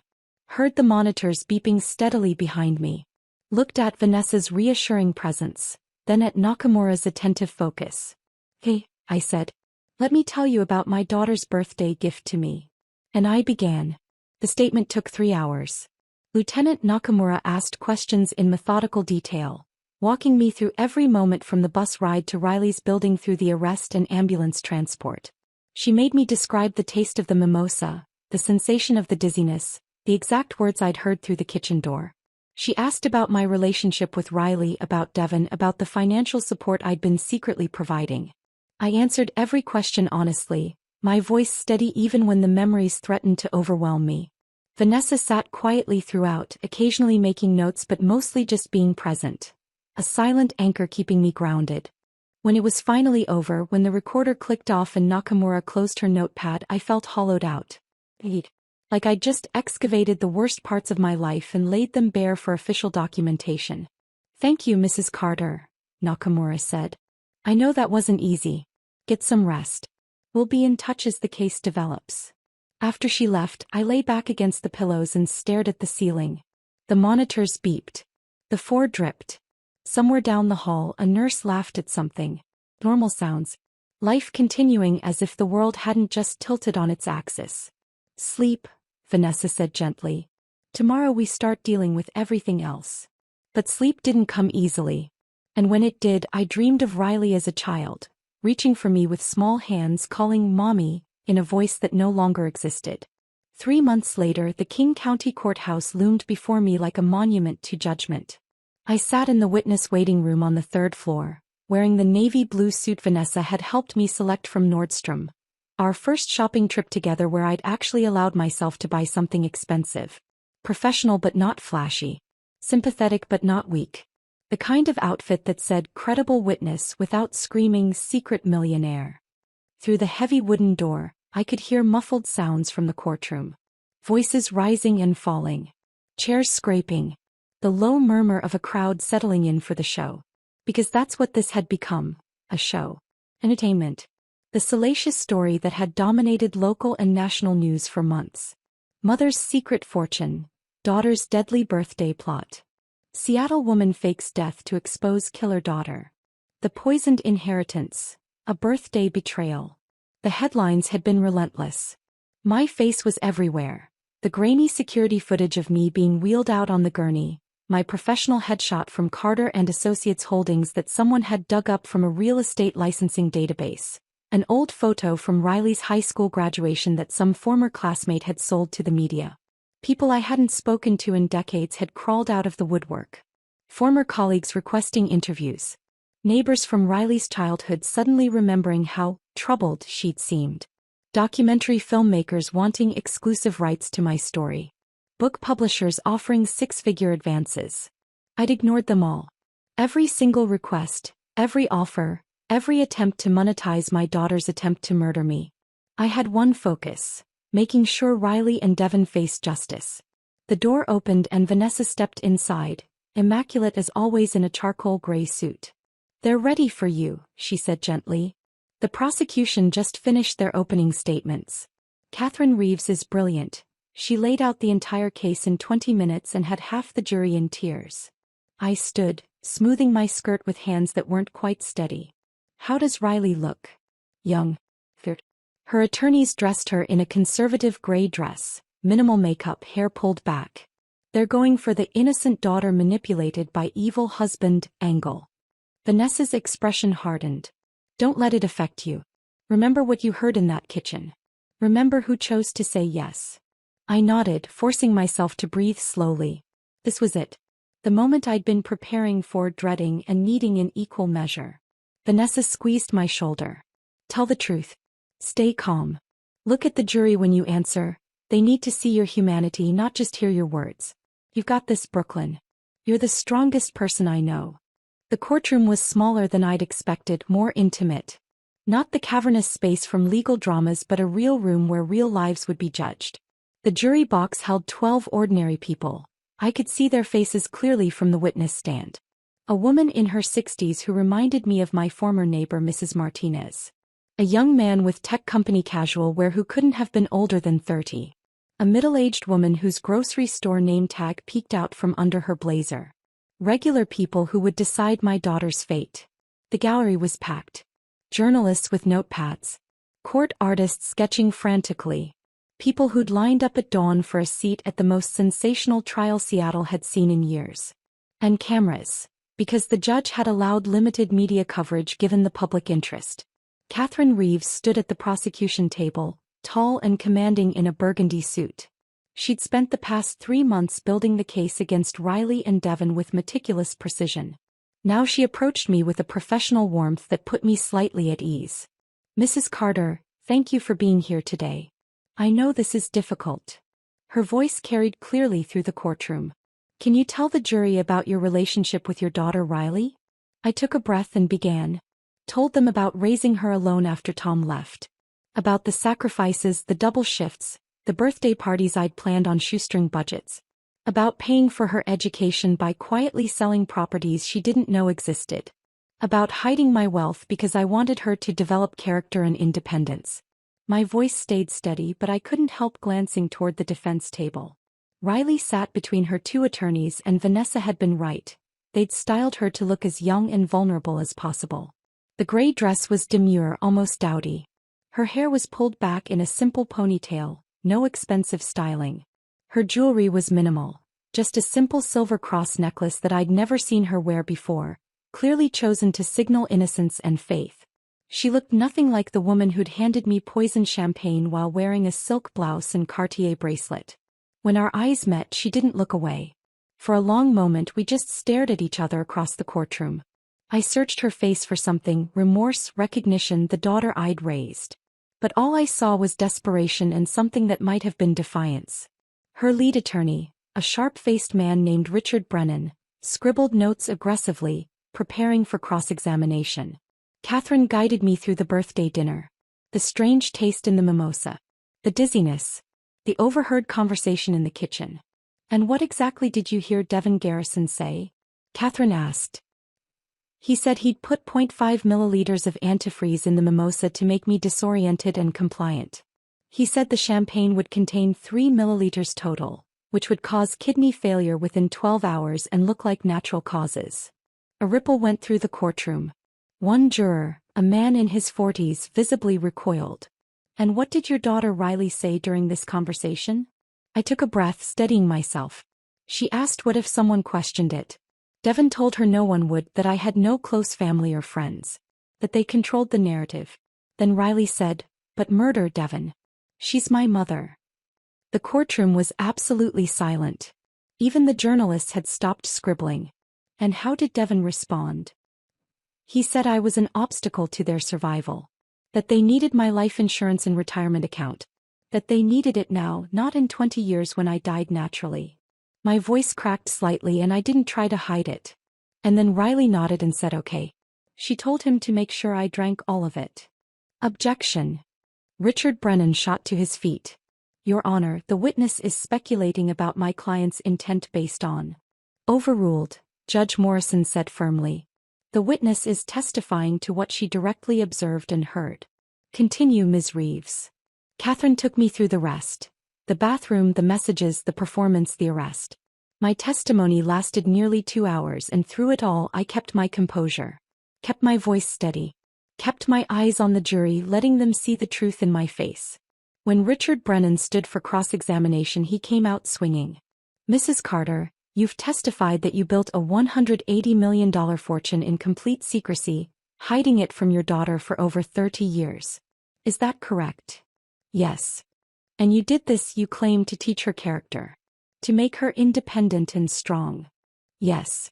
Heard the monitors beeping steadily behind me. Looked at Vanessa's reassuring presence, then at Nakamura's attentive focus. Hey, I said. Let me tell you about my daughter's birthday gift to me. And I began. The statement took 3 hours. Lieutenant Nakamura asked questions in methodical detail, walking me through every moment from the bus ride to Riley's building through the arrest and ambulance transport. She made me describe the taste of the mimosa, the sensation of the dizziness, the exact words I'd heard through the kitchen door. She asked about my relationship with Riley, about Devon, about the financial support I'd been secretly providing. I answered every question honestly, my voice steady even when the memories threatened to overwhelm me. Vanessa sat quietly throughout, occasionally making notes but mostly just being present. A silent anchor keeping me grounded. When it was finally over, when the recorder clicked off and Nakamura closed her notepad, I felt hollowed out. Like I'd just excavated the worst parts of my life and laid them bare for official documentation. Thank you, Mrs. Carter, Nakamura said. I know that wasn't easy. Get some rest. We'll be in touch as the case develops. After she left, I lay back against the pillows and stared at the ceiling. The monitors beeped. The 4 dripped. Somewhere down the hall, a nurse laughed at something. Normal sounds. Life continuing as if the world hadn't just tilted on its axis. Sleep, Vanessa said gently. Tomorrow we start dealing with everything else. But sleep didn't come easily. And when it did, I dreamed of Riley as a child, reaching for me with small hands, calling Mommy, in a voice that no longer existed. 3 months later, the King County Courthouse loomed before me like a monument to judgment. I sat in the witness waiting room on the 3rd floor, wearing the navy blue suit Vanessa had helped me select from Nordstrom. Our first shopping trip together where I'd actually allowed myself to buy something expensive. Professional but not flashy. Sympathetic but not weak. The kind of outfit that said credible witness without screaming secret millionaire. Through the heavy wooden door, I could hear muffled sounds from the courtroom. Voices rising and falling. Chairs scraping. The low murmur of a crowd settling in for the show. Because that's what this had become, a show. Entertainment. The salacious story that had dominated local and national news for months. Mother's secret fortune. Daughter's deadly birthday plot. Seattle woman fakes death to expose killer daughter. The poisoned inheritance. A birthday betrayal. The headlines had been relentless. My face was everywhere. The grainy security footage of me being wheeled out on the gurney. My professional headshot from Carter and Associates Holdings that someone had dug up from a real estate licensing database. An old photo from Riley's high school graduation that some former classmate had sold to the media. People I hadn't spoken to in decades had crawled out of the woodwork. Former colleagues requesting interviews. Neighbors from Riley's childhood suddenly remembering how troubled sheet seemed. Documentary filmmakers wanting exclusive rights to my story. Book publishers offering six-figure advances. I'd ignored them all. Every single request, every offer, every attempt to monetize my daughter's attempt to murder me. I had one focus: making sure Riley and Devon faced justice. The door opened and Vanessa stepped inside, immaculate as always in a charcoal gray suit. "They're ready for you," she said gently. "The prosecution just finished their opening statements. Catherine Reeves is brilliant. She laid out the entire case in 20 minutes and had half the jury in tears." I stood, smoothing my skirt with hands that weren't quite steady. "How does Riley look?" "Young." Her attorneys dressed her in a conservative gray dress, minimal makeup, hair pulled back. "They're going for the innocent daughter manipulated by evil husband angle." Vanessa's expression hardened. "Don't let it affect you. Remember what you heard in that kitchen. Remember who chose to say yes." I nodded, forcing myself to breathe slowly. This was it. The moment I'd been preparing for, dreading, and needing in equal measure. Vanessa squeezed my shoulder. "Tell the truth. Stay calm. Look at the jury when you answer. They need to see your humanity, not just hear your words. You've got this, Brooklyn. You're the strongest person I know." The courtroom was smaller than I'd expected, more intimate. Not the cavernous space from legal dramas, but a real room where real lives would be judged. The jury box held 12 ordinary people. I could see their faces clearly from the witness stand. A woman in her 60s who reminded me of my former neighbor, Mrs. Martinez. A young man with tech company casual wear who couldn't have been older than 30. A middle-aged woman whose grocery store name tag peeked out from under her blazer. Regular people who would decide my daughter's fate. The gallery was packed. Journalists with notepads. Court artists sketching frantically. People who'd lined up at dawn for a seat at the most sensational trial Seattle had seen in years. And cameras, because the judge had allowed limited media coverage given the public interest. Catherine Reeves stood at the prosecution table, tall and commanding in a burgundy suit. She'd spent the past 3 months building the case against Riley and Devon with meticulous precision. Now she approached me with a professional warmth that put me slightly at ease. "Mrs. Carter, thank you for being here today. I know this is difficult." Her voice carried clearly through the courtroom. "Can you tell the jury about your relationship with your daughter Riley?" I took a breath and began. Told them about raising her alone after Tom left. About the sacrifices, the double shifts, the birthday parties I'd planned on shoestring budgets. About paying for her education by quietly selling properties she didn't know existed. About hiding my wealth because I wanted her to develop character and independence. My voice stayed steady, but I couldn't help glancing toward the defense table. Riley sat between her two attorneys, and Vanessa had been right. They'd styled her to look as young and vulnerable as possible. The gray dress was demure, almost dowdy. Her hair was pulled back in a simple ponytail, no expensive styling. Her jewelry was minimal, just a simple silver cross necklace that I'd never seen her wear before, clearly chosen to signal innocence and faith. She looked nothing like the woman who'd handed me poisoned champagne while wearing a silk blouse and Cartier bracelet. When our eyes met, she didn't look away. For a long moment we just stared at each other across the courtroom. I searched her face for something, remorse, recognition, the daughter I'd raised. But all I saw was desperation and something that might have been defiance. Her lead attorney, a sharp-faced man named Richard Brennan, scribbled notes aggressively, preparing for cross-examination. Catherine guided me through the birthday dinner. The strange taste in the mimosa. The dizziness. The overheard conversation in the kitchen. "And what exactly did you hear Devon Garrison say?" Catherine asked. "He said he'd put 0.5 milliliters of antifreeze in the mimosa to make me disoriented and compliant. He said the champagne would contain 3 milliliters total, which would cause kidney failure within 12 hours and look like natural causes." A ripple went through the courtroom. One juror, a man in his 40s, visibly recoiled. "And what did your daughter Riley say during this conversation?" I took a breath, steadying myself. She asked what if someone questioned it. Devon told her no one would, that I had no close family or friends. That they controlled the narrative. Then Riley said, "But murder, Devon. She's my mother." The courtroom was absolutely silent. Even the journalists had stopped scribbling. And how did Devon respond? He said I was an obstacle to their survival. That they needed my life insurance and retirement account. That they needed it now, not in 20 years when I died naturally. My voice cracked slightly and I didn't try to hide it. And then Riley nodded and said okay. She told him to make sure I drank all of it. Objection. Richard Brennan shot to his feet. Your Honor, the witness is speculating about my client's intent based on. Overruled, Judge Morrison said firmly. The witness is testifying to what she directly observed and heard. Continue, Ms. Reeves. Catherine took me through the rest. The bathroom, the messages, the performance, the arrest. My testimony lasted nearly 2 hours and through it all I kept my composure. Kept my voice steady. Kept my eyes on the jury, letting them see the truth in my face. When Richard Brennan stood for cross-examination, he came out swinging. Mrs. Carter, you've testified that you built a $180 million fortune in complete secrecy, hiding it from your daughter for over 30 years. Is that correct? Yes. And you did this, you claim, to teach her character. To make her independent and strong. Yes.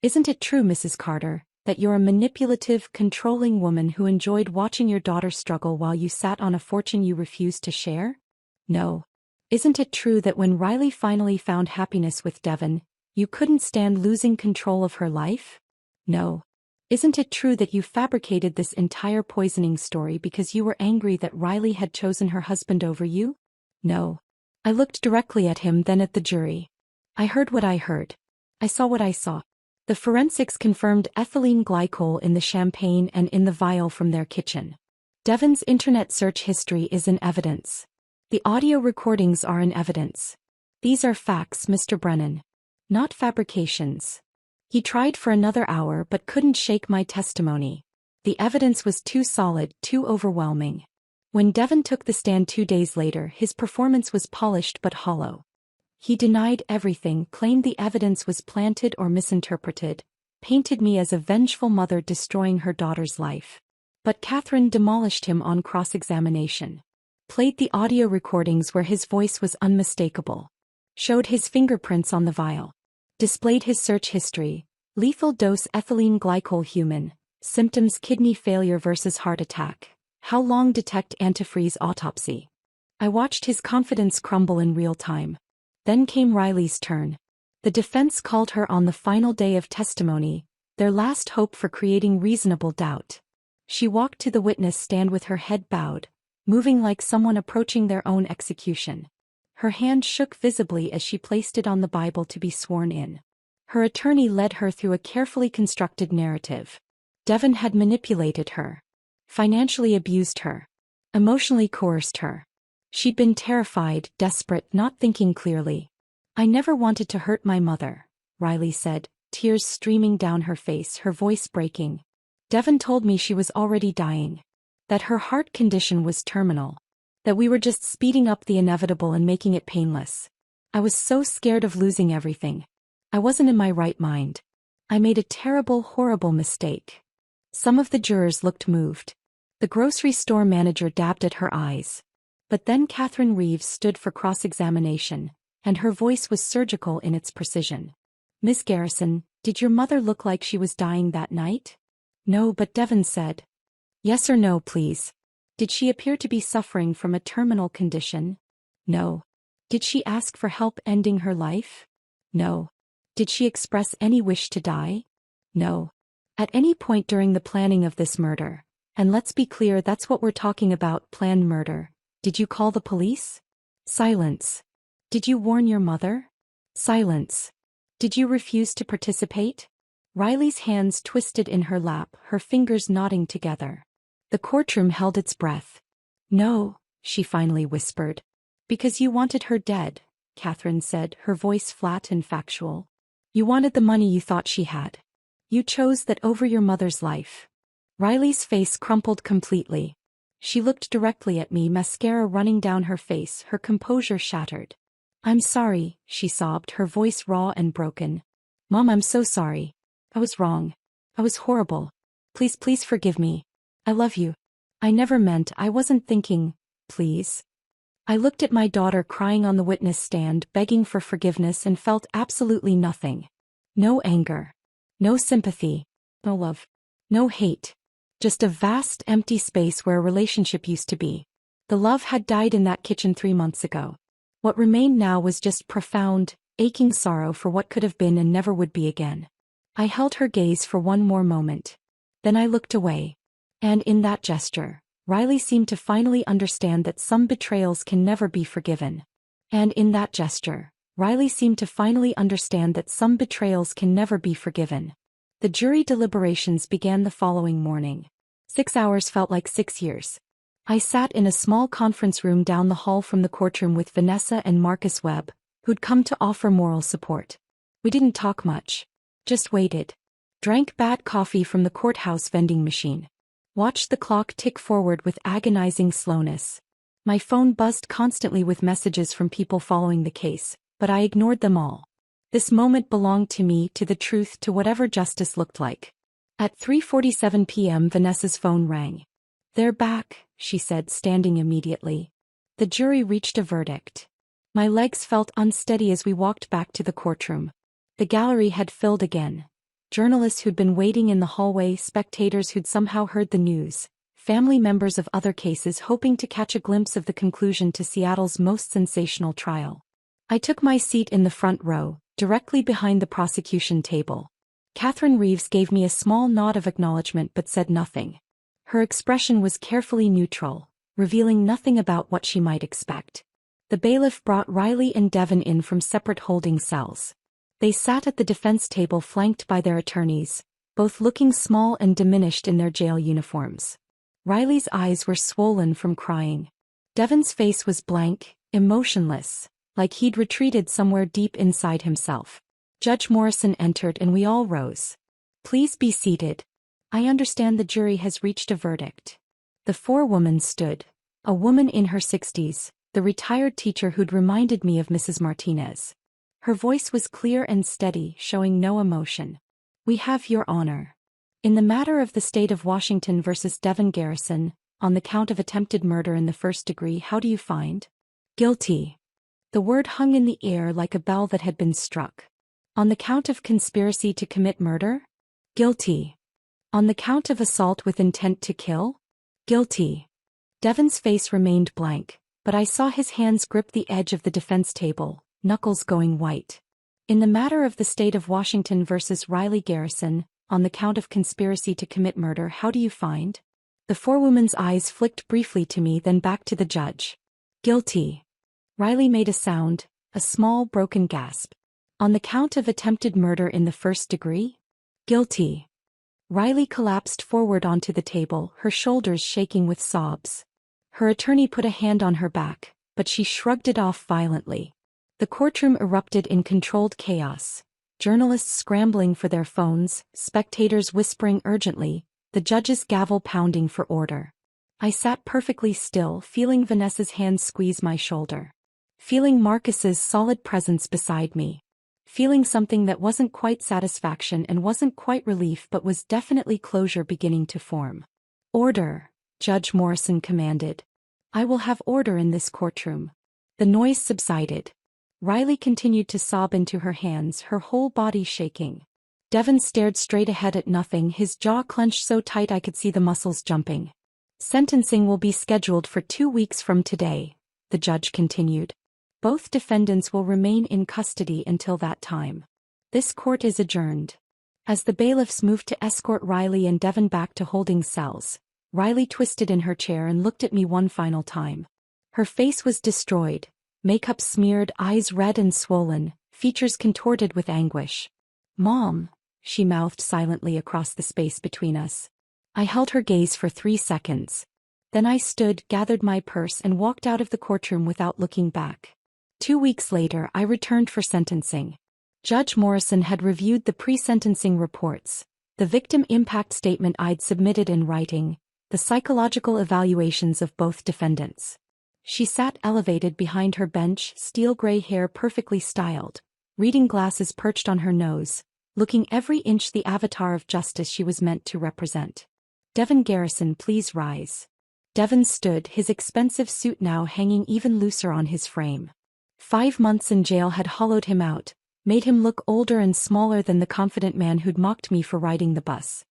Isn't it true, Mrs. Carter, that you're a manipulative, controlling woman who enjoyed watching your daughter struggle while you sat on a fortune you refused to share? No. Isn't it true that when Riley finally found happiness with Devon, you couldn't stand losing control of her life? No. Isn't it true that you fabricated this entire poisoning story because you were angry that Riley had chosen her husband over you? No. I looked directly at him, then at the jury. I heard what I heard. I saw what I saw. The forensics confirmed ethylene glycol in the champagne and in the vial from their kitchen. Devon's internet search history is in evidence. The audio recordings are in evidence. These are facts, Mr. Brennan. Not fabrications. He tried for another hour but couldn't shake my testimony. The evidence was too solid, too overwhelming. When Devon took the stand 2 days later, his performance was polished but hollow. He denied everything, claimed the evidence was planted or misinterpreted, painted me as a vengeful mother destroying her daughter's life. But Catherine demolished him on cross-examination. Played the audio recordings where his voice was unmistakable. Showed his fingerprints on the vial. Displayed his search history, lethal dose ethylene glycol human, symptoms kidney failure versus heart attack, how long detect antifreeze autopsy. I watched his confidence crumble in real time. Then came Riley's turn. The defense called her on the final day of testimony, their last hope for creating reasonable doubt. She walked to the witness stand with her head bowed, moving like someone approaching their own execution. Her hand shook visibly as she placed it on the Bible to be sworn in. Her attorney led her through a carefully constructed narrative. Devon had manipulated her. Financially abused her. Emotionally coerced her. She'd been terrified, desperate, not thinking clearly. I never wanted to hurt my mother, Riley said, tears streaming down her face, her voice breaking. Devon told me she was already dying. That her heart condition was terminal. That we were just speeding up the inevitable and making it painless. I was so scared of losing everything. I wasn't in my right mind. I made a terrible, horrible mistake. Some of the jurors looked moved. The grocery store manager dabbed at her eyes. But then Catherine Reeves stood for cross-examination, and her voice was surgical in its precision. Miss Garrison, did your mother look like she was dying that night? No, but Devon said. Yes or no, please. Did she appear to be suffering from a terminal condition? No. Did she ask for help ending her life? No. Did she express any wish to die? No. At any point during the planning of this murder, and let's be clear, that's what we're talking about, planned murder, did you call the police? Silence. Did you warn your mother? Silence. Did you refuse to participate? Riley's hands twisted in her lap, her fingers knotting together. The courtroom held its breath. No, she finally whispered. Because you wanted her dead, Catherine said, her voice flat and factual. You wanted the money you thought she had. You chose that over your mother's life. Riley's face crumpled completely. She looked directly at me, mascara running down her face, her composure shattered. I'm sorry, she sobbed, her voice raw and broken. Mom, I'm so sorry. I was wrong. I was horrible. Please forgive me. I love you. I never meant, I wasn't thinking, please. I looked at my daughter crying on the witness stand, begging for forgiveness, and felt absolutely nothing. No anger. No sympathy. No love. No hate. Just a vast empty space where a relationship used to be. The love had died in that kitchen 3 months ago. What remained now was just profound, aching sorrow for what could have been and never would be again. I held her gaze for one more moment. Then I looked away. And in that gesture, Riley seemed to finally understand that some betrayals can never be forgiven. And in that gesture, Riley seemed to finally understand that some betrayals can never be forgiven. The jury deliberations began the following morning. 6 hours felt like 6 years. I sat in a small conference room down the hall from the courtroom with Vanessa and Marcus Webb, who'd come to offer moral support. We didn't talk much. Just waited. Drank bad coffee from the courthouse vending machine. Watched the clock tick forward with agonizing slowness. My phone buzzed constantly with messages from people following the case, but I ignored them all. This moment belonged to me, to the truth, to whatever justice looked like. At 3:47 p.m. Vanessa's phone rang. "They're back," she said, standing immediately. The jury reached a verdict. My legs felt unsteady as we walked back to the courtroom. The gallery had filled again. Journalists who'd been waiting in the hallway, spectators who'd somehow heard the news, family members of other cases hoping to catch a glimpse of the conclusion to Seattle's most sensational trial. I took my seat in the front row, directly behind the prosecution table. Catherine Reeves gave me a small nod of acknowledgement but said nothing. Her expression was carefully neutral, revealing nothing about what she might expect. The bailiff brought Riley and Devon in from separate holding cells. They sat at the defense table flanked by their attorneys, both looking small and diminished in their jail uniforms. Riley's eyes were swollen from crying. Devon's face was blank, emotionless, like he'd retreated somewhere deep inside himself. Judge Morrison entered and we all rose. "Please be seated. I understand the jury has reached a verdict." The forewoman stood. A woman in her 60s, the retired teacher who'd reminded me of Mrs. Martinez. Her voice was clear and steady, showing no emotion. "We have your honor. In the matter of the state of Washington versus Devon Garrison, on the count of attempted murder in the first degree, how do you find?" "Guilty." The word hung in the air like a bell that had been struck. "On the count of conspiracy to commit murder?" "Guilty." "On the count of assault with intent to kill?" "Guilty." Devon's face remained blank, but I saw his hands grip the edge of the defense table, knuckles going white. "In the matter of the state of Washington versus Riley Garrison, on the count of conspiracy to commit murder, how do you find?" The forewoman's eyes flicked briefly to me, then back to the judge. "Guilty." Riley made a sound, a small broken gasp. "On the count of attempted murder in the first degree?" "Guilty." Riley collapsed forward onto the table, her shoulders shaking with sobs. Her attorney put a hand on her back, but she shrugged it off violently. The courtroom erupted in controlled chaos. Journalists scrambling for their phones, spectators whispering urgently, the judge's gavel pounding for order. I sat perfectly still, feeling Vanessa's hand squeeze my shoulder. Feeling Marcus's solid presence beside me. Feeling something that wasn't quite satisfaction and wasn't quite relief but was definitely closure beginning to form. "Order," Judge Morrison commanded. "I will have order in this courtroom." The noise subsided. Riley continued to sob into her hands, her whole body shaking. Devon stared straight ahead at nothing, his jaw clenched so tight I could see the muscles jumping. "Sentencing will be scheduled for 2 weeks from today," the judge continued. "Both defendants will remain in custody until that time. This court is adjourned." As the bailiffs moved to escort Riley and Devon back to holding cells, Riley twisted in her chair and looked at me one final time. Her face was destroyed, makeup smeared, eyes red and swollen, features contorted with anguish. "Mom," she mouthed silently across the space between us. I held her gaze for 3 seconds. Then I stood, gathered my purse and walked out of the courtroom without looking back. 2 weeks later I returned for sentencing. Judge Morrison had reviewed the pre-sentencing reports, the victim impact statement I'd submitted in writing, the psychological evaluations of both defendants. She sat elevated behind her bench, steel gray hair perfectly styled, reading glasses perched on her nose, looking every inch the avatar of justice she was meant to represent. "Devon Garrison, please rise." Devon stood, his expensive suit now hanging even looser on his frame. 5 months in jail had hollowed him out, made him look older and smaller than the confident man who'd mocked me for riding the bus.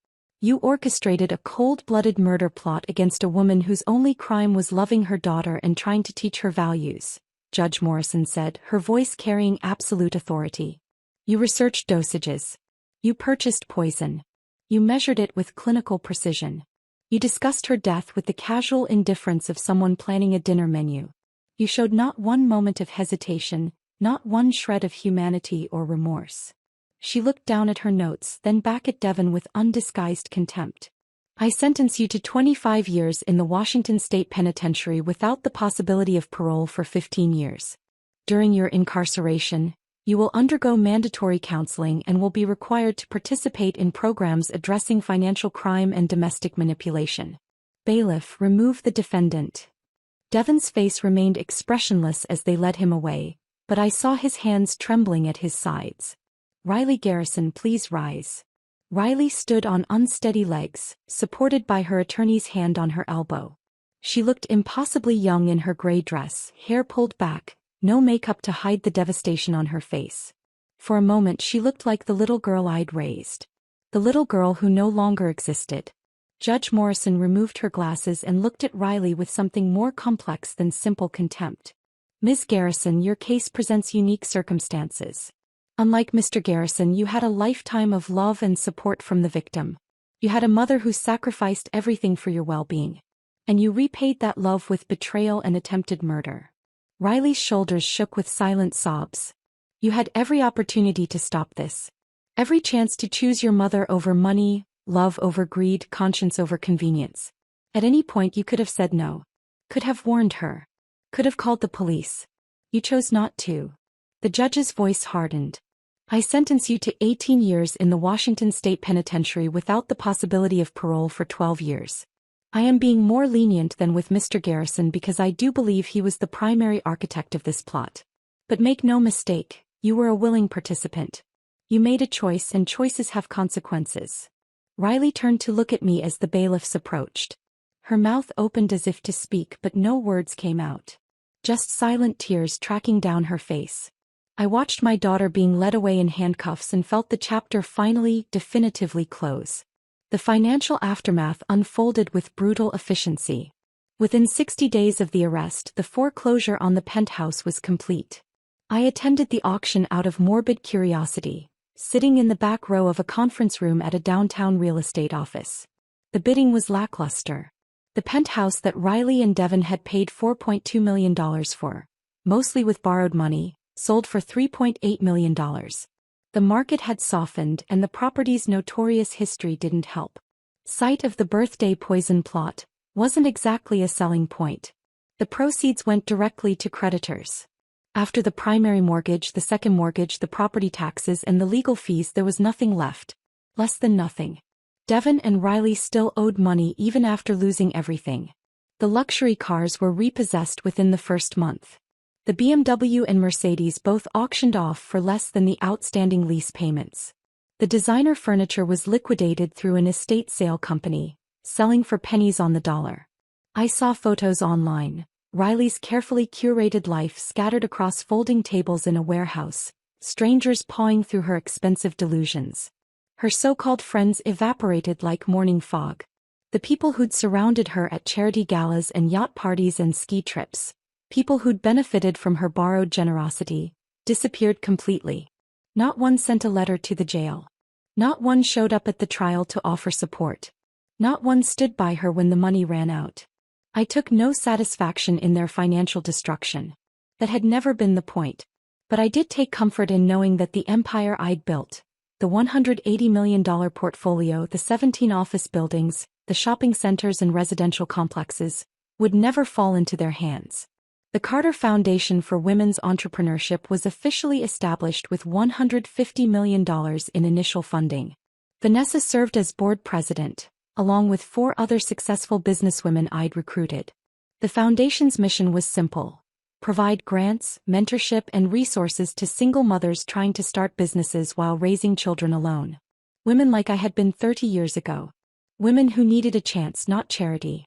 You orchestrated a cold-blooded murder plot against a woman whose only crime was loving her daughter and trying to teach her values, Judge Morrison said, her voice carrying absolute authority. You researched dosages. You purchased poison. You measured it with clinical precision. You discussed her death with the casual indifference of someone planning a dinner menu. You showed not one moment of hesitation, not one shred of humanity or remorse. She looked down at her notes, then back at Devon with undisguised contempt. I sentence you to 25 years in the Washington State Penitentiary without the possibility of parole for 15 years. During your incarceration, you will undergo mandatory counseling and will be required to participate in programs addressing financial crime and domestic manipulation. Bailiff, remove the defendant. Devon's face remained expressionless as they led him away, but I saw his hands trembling at his sides. Riley Garrison, please rise. Riley stood on unsteady legs, supported by her attorney's hand on her elbow. She looked impossibly young in her gray dress, hair pulled back, no makeup to hide the devastation on her face. For a moment she looked like the little girl I'd raised. The little girl who no longer existed. Judge Morrison removed her glasses and looked at Riley with something more complex than simple contempt. Ms. Garrison, your case presents unique circumstances. Unlike Mr. Garrison, you had a lifetime of love and support from the victim. You had a mother who sacrificed everything for your well-being. And you repaid that love with betrayal and attempted murder. Riley's shoulders shook with silent sobs. You had every opportunity to stop this. Every chance to choose your mother over money, love over greed, conscience over convenience. At any point you could have said no. Could have warned her. Could have called the police. You chose not to. The judge's voice hardened. I sentence you to 18 years in the Washington State Penitentiary without the possibility of parole for 12 years. I am being more lenient than with Mr. Garrison because I do believe he was the primary architect of this plot. But make no mistake, you were a willing participant. You made a choice and choices have consequences. Riley turned to look at me as the bailiffs approached. Her mouth opened as if to speak but no words came out. Just silent tears tracking down her face. I watched my daughter being led away in handcuffs and felt the chapter finally, definitively close. The financial aftermath unfolded with brutal efficiency. Within 60 days of the arrest, the foreclosure on the penthouse was complete. I attended the auction out of morbid curiosity, sitting in the back row of a conference room at a downtown real estate office. The bidding was lackluster. The penthouse that Riley and Devon had paid $4.2 million for, mostly with borrowed money, sold for $3.8 million. The market had softened and the property's notorious history didn't help. Sight of the birthday poison plot wasn't exactly a selling point. The proceeds went directly to creditors. After the primary mortgage, the second mortgage, the property taxes and the legal fees, there was nothing left. Less than nothing. Devon and Riley still owed money even after losing everything. The luxury cars were repossessed within the first month. The BMW and Mercedes both auctioned off for less than the outstanding lease payments. The designer furniture was liquidated through an estate sale company, selling for pennies on the dollar. I saw photos online. Riley's carefully curated life scattered across folding tables in a warehouse, strangers pawing through her expensive delusions. Her so-called friends evaporated like morning fog. The people who'd surrounded her at charity galas and yacht parties and ski trips, people who'd benefited from her borrowed generosity, disappeared completely. Not one sent a letter to the jail. Not one showed up at the trial to offer support. Not one stood by her when the money ran out. I took no satisfaction in their financial destruction. That had never been the point. But I did take comfort in knowing that the empire I'd built, the $180 million portfolio, the 17 office buildings, the shopping centers and residential complexes, would never fall into their hands. The Carter Foundation for Women's Entrepreneurship was officially established with $150 million in initial funding. Vanessa served as board president, along with 4 other successful businesswomen I'd recruited. The foundation's mission was simple: provide grants, mentorship and resources to single mothers trying to start businesses while raising children alone. Women like I had been 30 years ago. Women who needed a chance, not charity.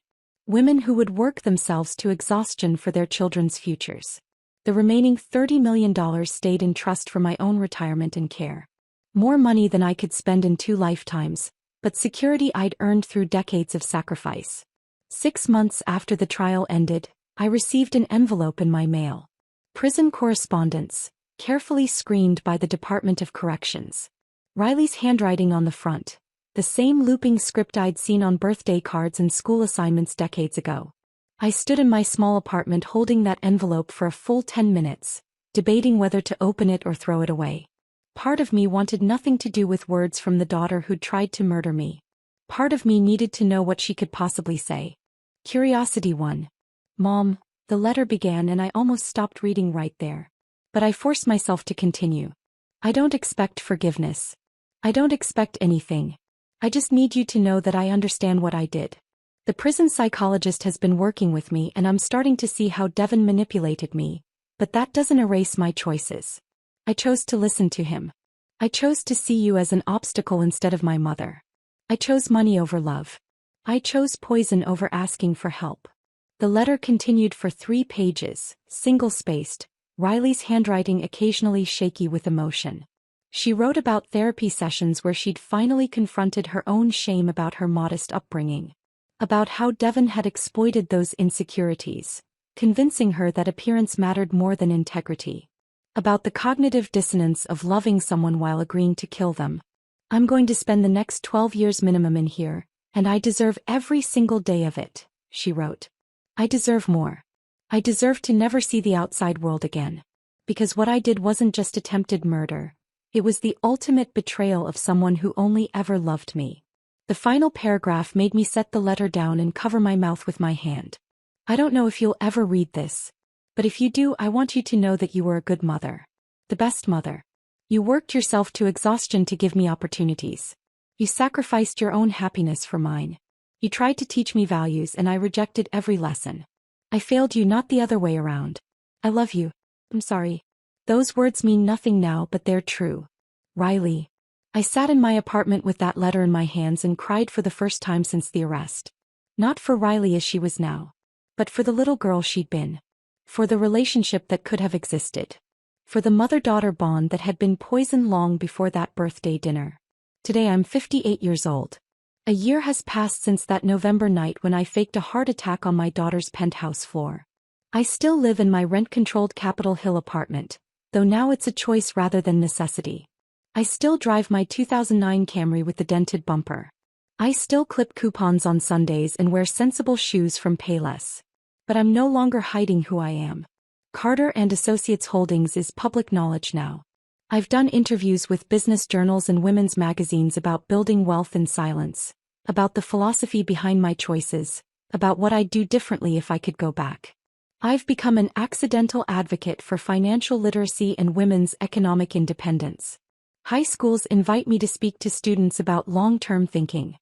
Women who would work themselves to exhaustion for their children's futures. The remaining $30 million stayed in trust for my own retirement and care. More money than I could spend in 2 lifetimes, but security I'd earned through decades of sacrifice. 6 months after the trial ended, I received an envelope in my mail. Prison correspondence, carefully screened by the Department of Corrections. Riley's handwriting on the front, the same looping script I'd seen on birthday cards and school assignments decades ago. I stood in my small apartment holding that envelope for a full 10 minutes, debating whether to open it or throw it away. Part of me wanted nothing to do with words from the daughter who'd tried to murder me. Part of me needed to know what she could possibly say. Curiosity won. "Mom," the letter began, and I almost stopped reading right there. But I forced myself to continue. "I don't expect forgiveness. I don't expect anything. I just need you to know that I understand what I did. The prison psychologist has been working with me, and I'm starting to see how Devin manipulated me, but that doesn't erase my choices. I chose to listen to him. I chose to see you as an obstacle instead of my mother. I chose money over love. I chose poison over asking for help." The letter continued for 3 pages, single-spaced, Riley's handwriting occasionally shaky with emotion. She wrote about therapy sessions where she'd finally confronted her own shame about her modest upbringing. About how Devin had exploited those insecurities, convincing her that appearance mattered more than integrity. About the cognitive dissonance of loving someone while agreeing to kill them. "I'm going to spend the next 12 years minimum in here, and I deserve every single day of it," she wrote. "I deserve more. I deserve to never see the outside world again. Because what I did wasn't just attempted murder. It was the ultimate betrayal of someone who only ever loved me." The final paragraph made me set the letter down and cover my mouth with my hand. "I don't know if you'll ever read this. But if you do, I want you to know that you were a good mother. The best mother. You worked yourself to exhaustion to give me opportunities. You sacrificed your own happiness for mine. You tried to teach me values, and I rejected every lesson. I failed you, not the other way around. I love you. I'm sorry." Those words mean nothing now, but they're true. Riley. I sat in my apartment with that letter in my hands and cried for the first time since the arrest. Not for Riley as she was now, but for the little girl she'd been. For the relationship that could have existed. For the mother-daughter bond that had been poisoned long before that birthday dinner. Today I'm 58 years old. A year has passed since that November night when I faked a heart attack on my daughter's penthouse floor. I still live in my rent-controlled Capitol Hill apartment, though now it's a choice rather than necessity. I still drive my 2009 Camry with the dented bumper. I still clip coupons on Sundays and wear sensible shoes from Payless. But I'm no longer hiding who I am. Carter and Associates Holdings is public knowledge now. I've done interviews with business journals and women's magazines about building wealth in silence, about the philosophy behind my choices, about what I'd do differently if I could go back. I've become an accidental advocate for financial literacy and women's economic independence. High schools invite me to speak to students about long-term thinking.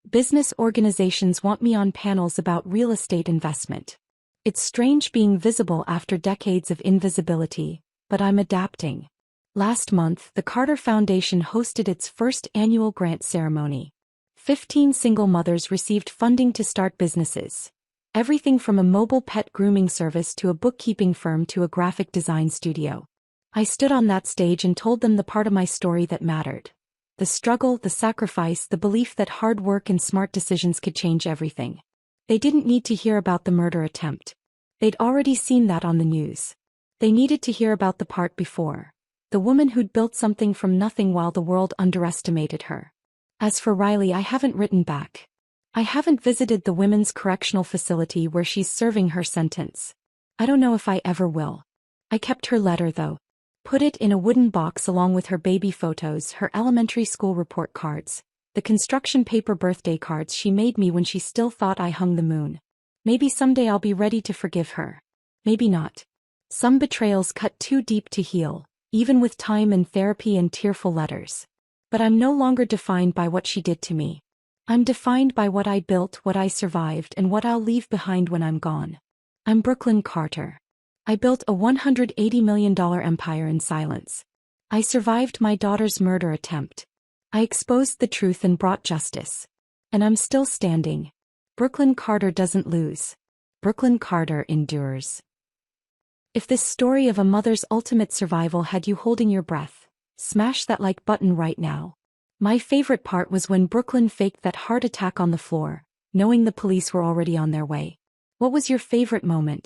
Business organizations want me on panels about real estate investment. It's strange being visible after decades of invisibility, but I'm adapting. Last month, the Carter Foundation hosted its first annual grant ceremony. 15 single mothers received funding to start businesses. Everything from a mobile pet grooming service to a bookkeeping firm to a graphic design studio. I stood on that stage and told them the part of my story that mattered. The struggle, the sacrifice, the belief that hard work and smart decisions could change everything. They didn't need to hear about the murder attempt. They'd already seen that on the news. They needed to hear about the part before. The woman who'd built something from nothing while the world underestimated her. As for Riley, I haven't written back. I haven't visited the women's correctional facility where she's serving her sentence. I don't know if I ever will. I kept her letter though. Put it in a wooden box along with her baby photos, her elementary school report cards, the construction paper birthday cards she made me when she still thought I hung the moon. Maybe someday I'll be ready to forgive her. Maybe not. Some betrayals cut too deep to heal, even with time and therapy and tearful letters. But I'm no longer defined by what she did to me. I'm defined by what I built, what I survived, and what I'll leave behind when I'm gone. I'm Brooklyn Carter. I built a $180 million empire in silence. I survived my daughter's murder attempt. I exposed the truth and brought justice. And I'm still standing. Brooklyn Carter doesn't lose. Brooklyn Carter endures. If this story of a mother's ultimate survival had you holding your breath, smash that like button right now. My favorite part was when Brooklyn faked that heart attack on the floor, knowing the police were already on their way. What was your favorite moment?